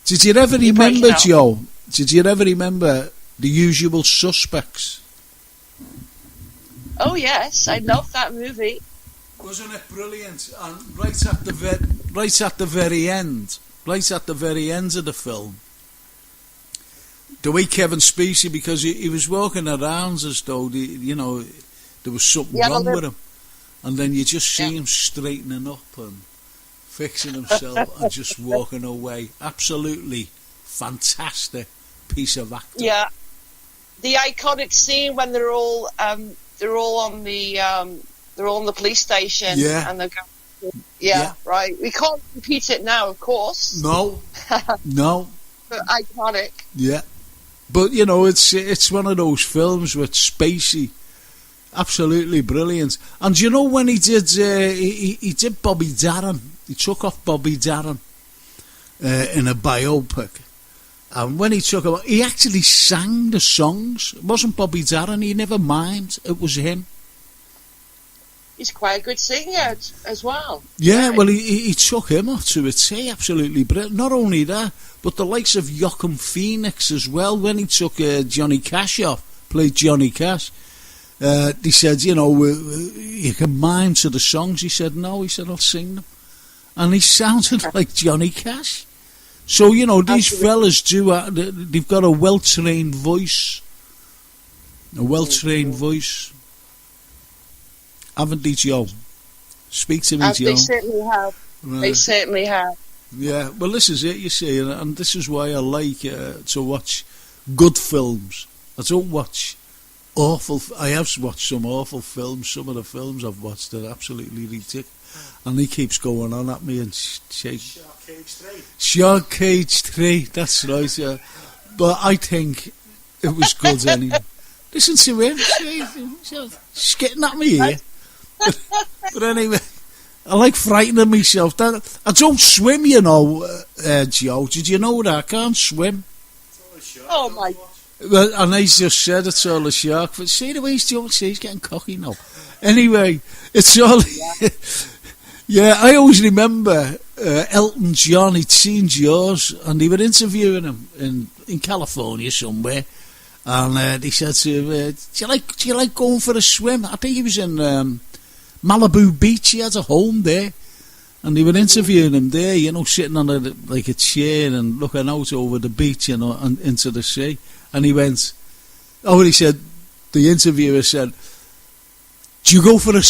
Did you ever remember, Joe? Did you ever remember The Usual Suspects? Oh, yes. I love that movie. Wasn't it brilliant? And right at the very end of the film, the way Kevin Spacey, because he was walking around as though there was something wrong with him, and then you just see him straightening up and fixing himself and just walking away. Absolutely fantastic piece of acting. Yeah, the iconic scene when they're all on the police station. Yeah. And they're going, right. We can't repeat it now, of course. No. But iconic. Yeah. But, it's one of those films with Spacey. Absolutely brilliant. And you know when he did Bobby Darin? He took off Bobby Darin in a biopic. And when he took him, he actually sang the songs. It wasn't Bobby Darin. He never mimed. It was him. He's quite a good singer as well. Yeah, well, he took him off to a T, absolutely brilliant. Not only that, but the likes of Joaquin Phoenix as well, when he took Johnny Cash off, played Johnny Cash, he said, you can mime to the songs. He said, no, I'll sing them. And he sounded like Johnny Cash. So, these fellas they've got a well-trained voice. Haven't they, Joe? Speak to me, Joe. They certainly have. Right. They certainly have. Yeah, well, this is it, you see, and this is why I like to watch good films. I don't watch awful... I have watched some awful films. Some of the films I've watched are absolutely ridiculous. And he keeps going on at me and shaking. Shark Cage 3. Shark Cage 3, that's right, yeah. But I think it was good anyway. Listen to him, she's getting at me here. But anyway, I like frightening myself. I don't swim, Joe. Did you know that? I can't swim. Oh, my... Well, and he just said it's all a shark. But see the way he's doing, he's getting cocky now. Anyway, it's all... Yeah, I always remember Elton John, he'd seen Jaws, and they were interviewing him in California somewhere. And he said to him, do you like going for a swim? I think he was in Malibu Beach. He had a home there. And they were interviewing him there, you know, sitting on a chair and looking out over the beach, you know, and into the sea. And he went, he said, the interviewer said, do you go for a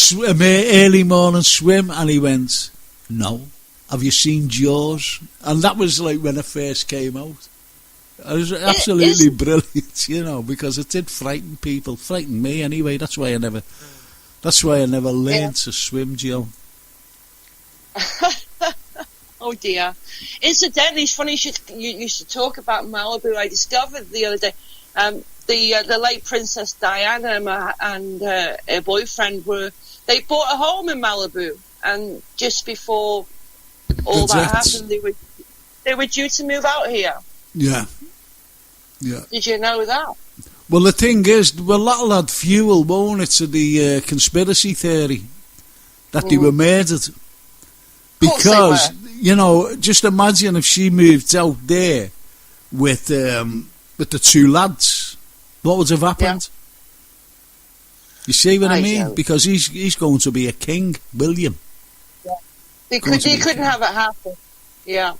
early morning swim? And he went, no. Have you seen Jaws? And that was like when it first came out. It was absolutely brilliant, you know, because it did frighten people, frighten me anyway. That's why I never learned to swim, Joe. Oh dear. Incidentally, it's funny you used to talk about Malibu. I discovered the other day, the late Princess Diana and her boyfriend they bought a home in Malibu, and just before all that happened, they were due to move out here. Yeah. Did you know that? Well, the thing is, that'll add fuel, won't it, to the conspiracy theory that they were murdered. Because, you know, just imagine if she moved out there with the two lads, what would have happened? Yeah. You see what I mean? Because he's going to be a king, William. Yeah. He couldn't have it happen. Yeah.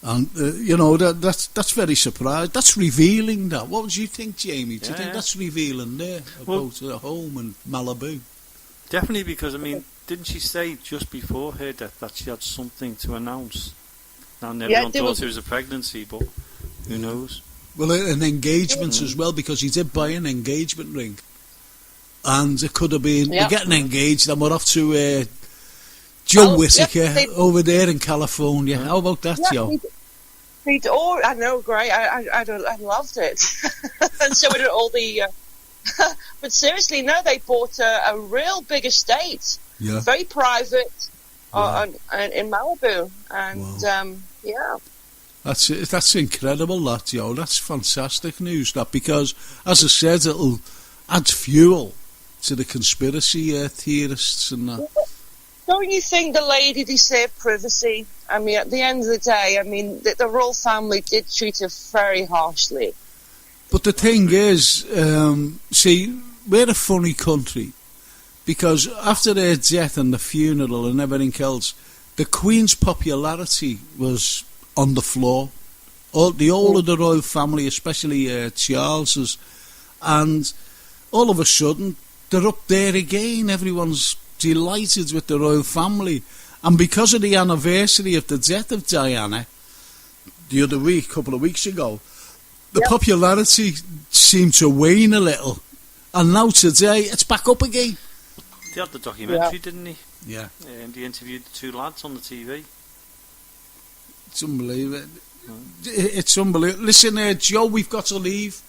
And, you know, that's very surprising. That's revealing, that. What would you think, Jamie? Do you think that's revealing there about her home in Malibu? Definitely, because, I mean, didn't she say just before her death that she had something to announce? Now, everyone thought it was a pregnancy, but who knows? Well, an engagement as well, because he did buy an engagement ring. And it could have been, we're getting engaged and we're off to Joe Whitaker over there in California. How about that, Joe? I know, great. I loved it. And so did all the... but seriously, no, they bought a real big estate. Yeah. Very private in Malibu. And, That's incredible, that, Joe. That's fantastic news, that, because, as I said, it'll add fuel to the conspiracy theorists and that. Don't you think the lady deserved privacy? I mean, at the end of the day, I mean, the royal family did treat her very harshly. But the thing is, see, we're a funny country, because after their death and the funeral and everything else, the Queen's popularity was on the floor. All of the royal family, especially Charles's, and all of a sudden, they're up there again. Everyone's delighted with the royal family. And because of the anniversary of the death of Diana, the other week, a couple of weeks ago, the popularity seemed to wane a little. And now today, it's back up again. They had the documentary, didn't he? Yeah. They interviewed the two lads on the TV. It's unbelievable. It's unbelievable. Listen, Joe, we've got to leave.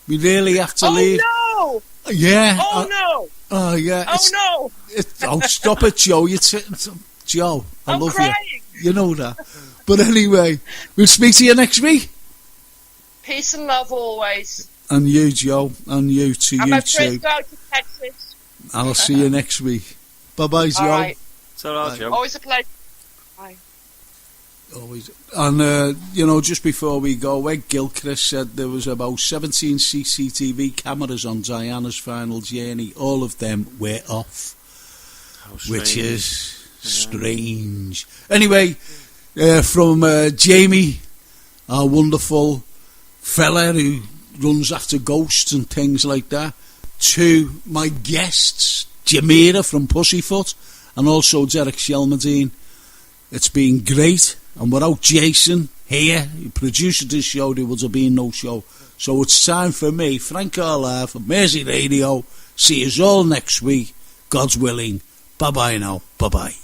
We really have to leave. Oh, no! Yeah. Oh, no! Oh, yeah. Oh, no! Stop it, Joe. Joe, I love crying. You know that. But anyway, we'll speak to you next week. Peace and love always. And you, Joe. And you to and you too. Go to Texas. I'll see you next week. Bye-bye, Joe. All right. It's all right, Joe. Always a pleasure. Bye. Always. And, you know, just before we go, Ed Gilchrist said there was about 17 CCTV cameras on Diana's final journey. All of them were off, which is strange. Anyway, from Jamie, our wonderful fella who runs after ghosts and things like that, to my guests, Jamera from Pussyfoot, and also Derek Shelmerdine. It's been great. And without Jason here, who produced this show, there would have been no show. So it's time for me, Frank Carlyle, from Mersey Radio. See you all next week, God's willing. Bye-bye now. Bye-bye.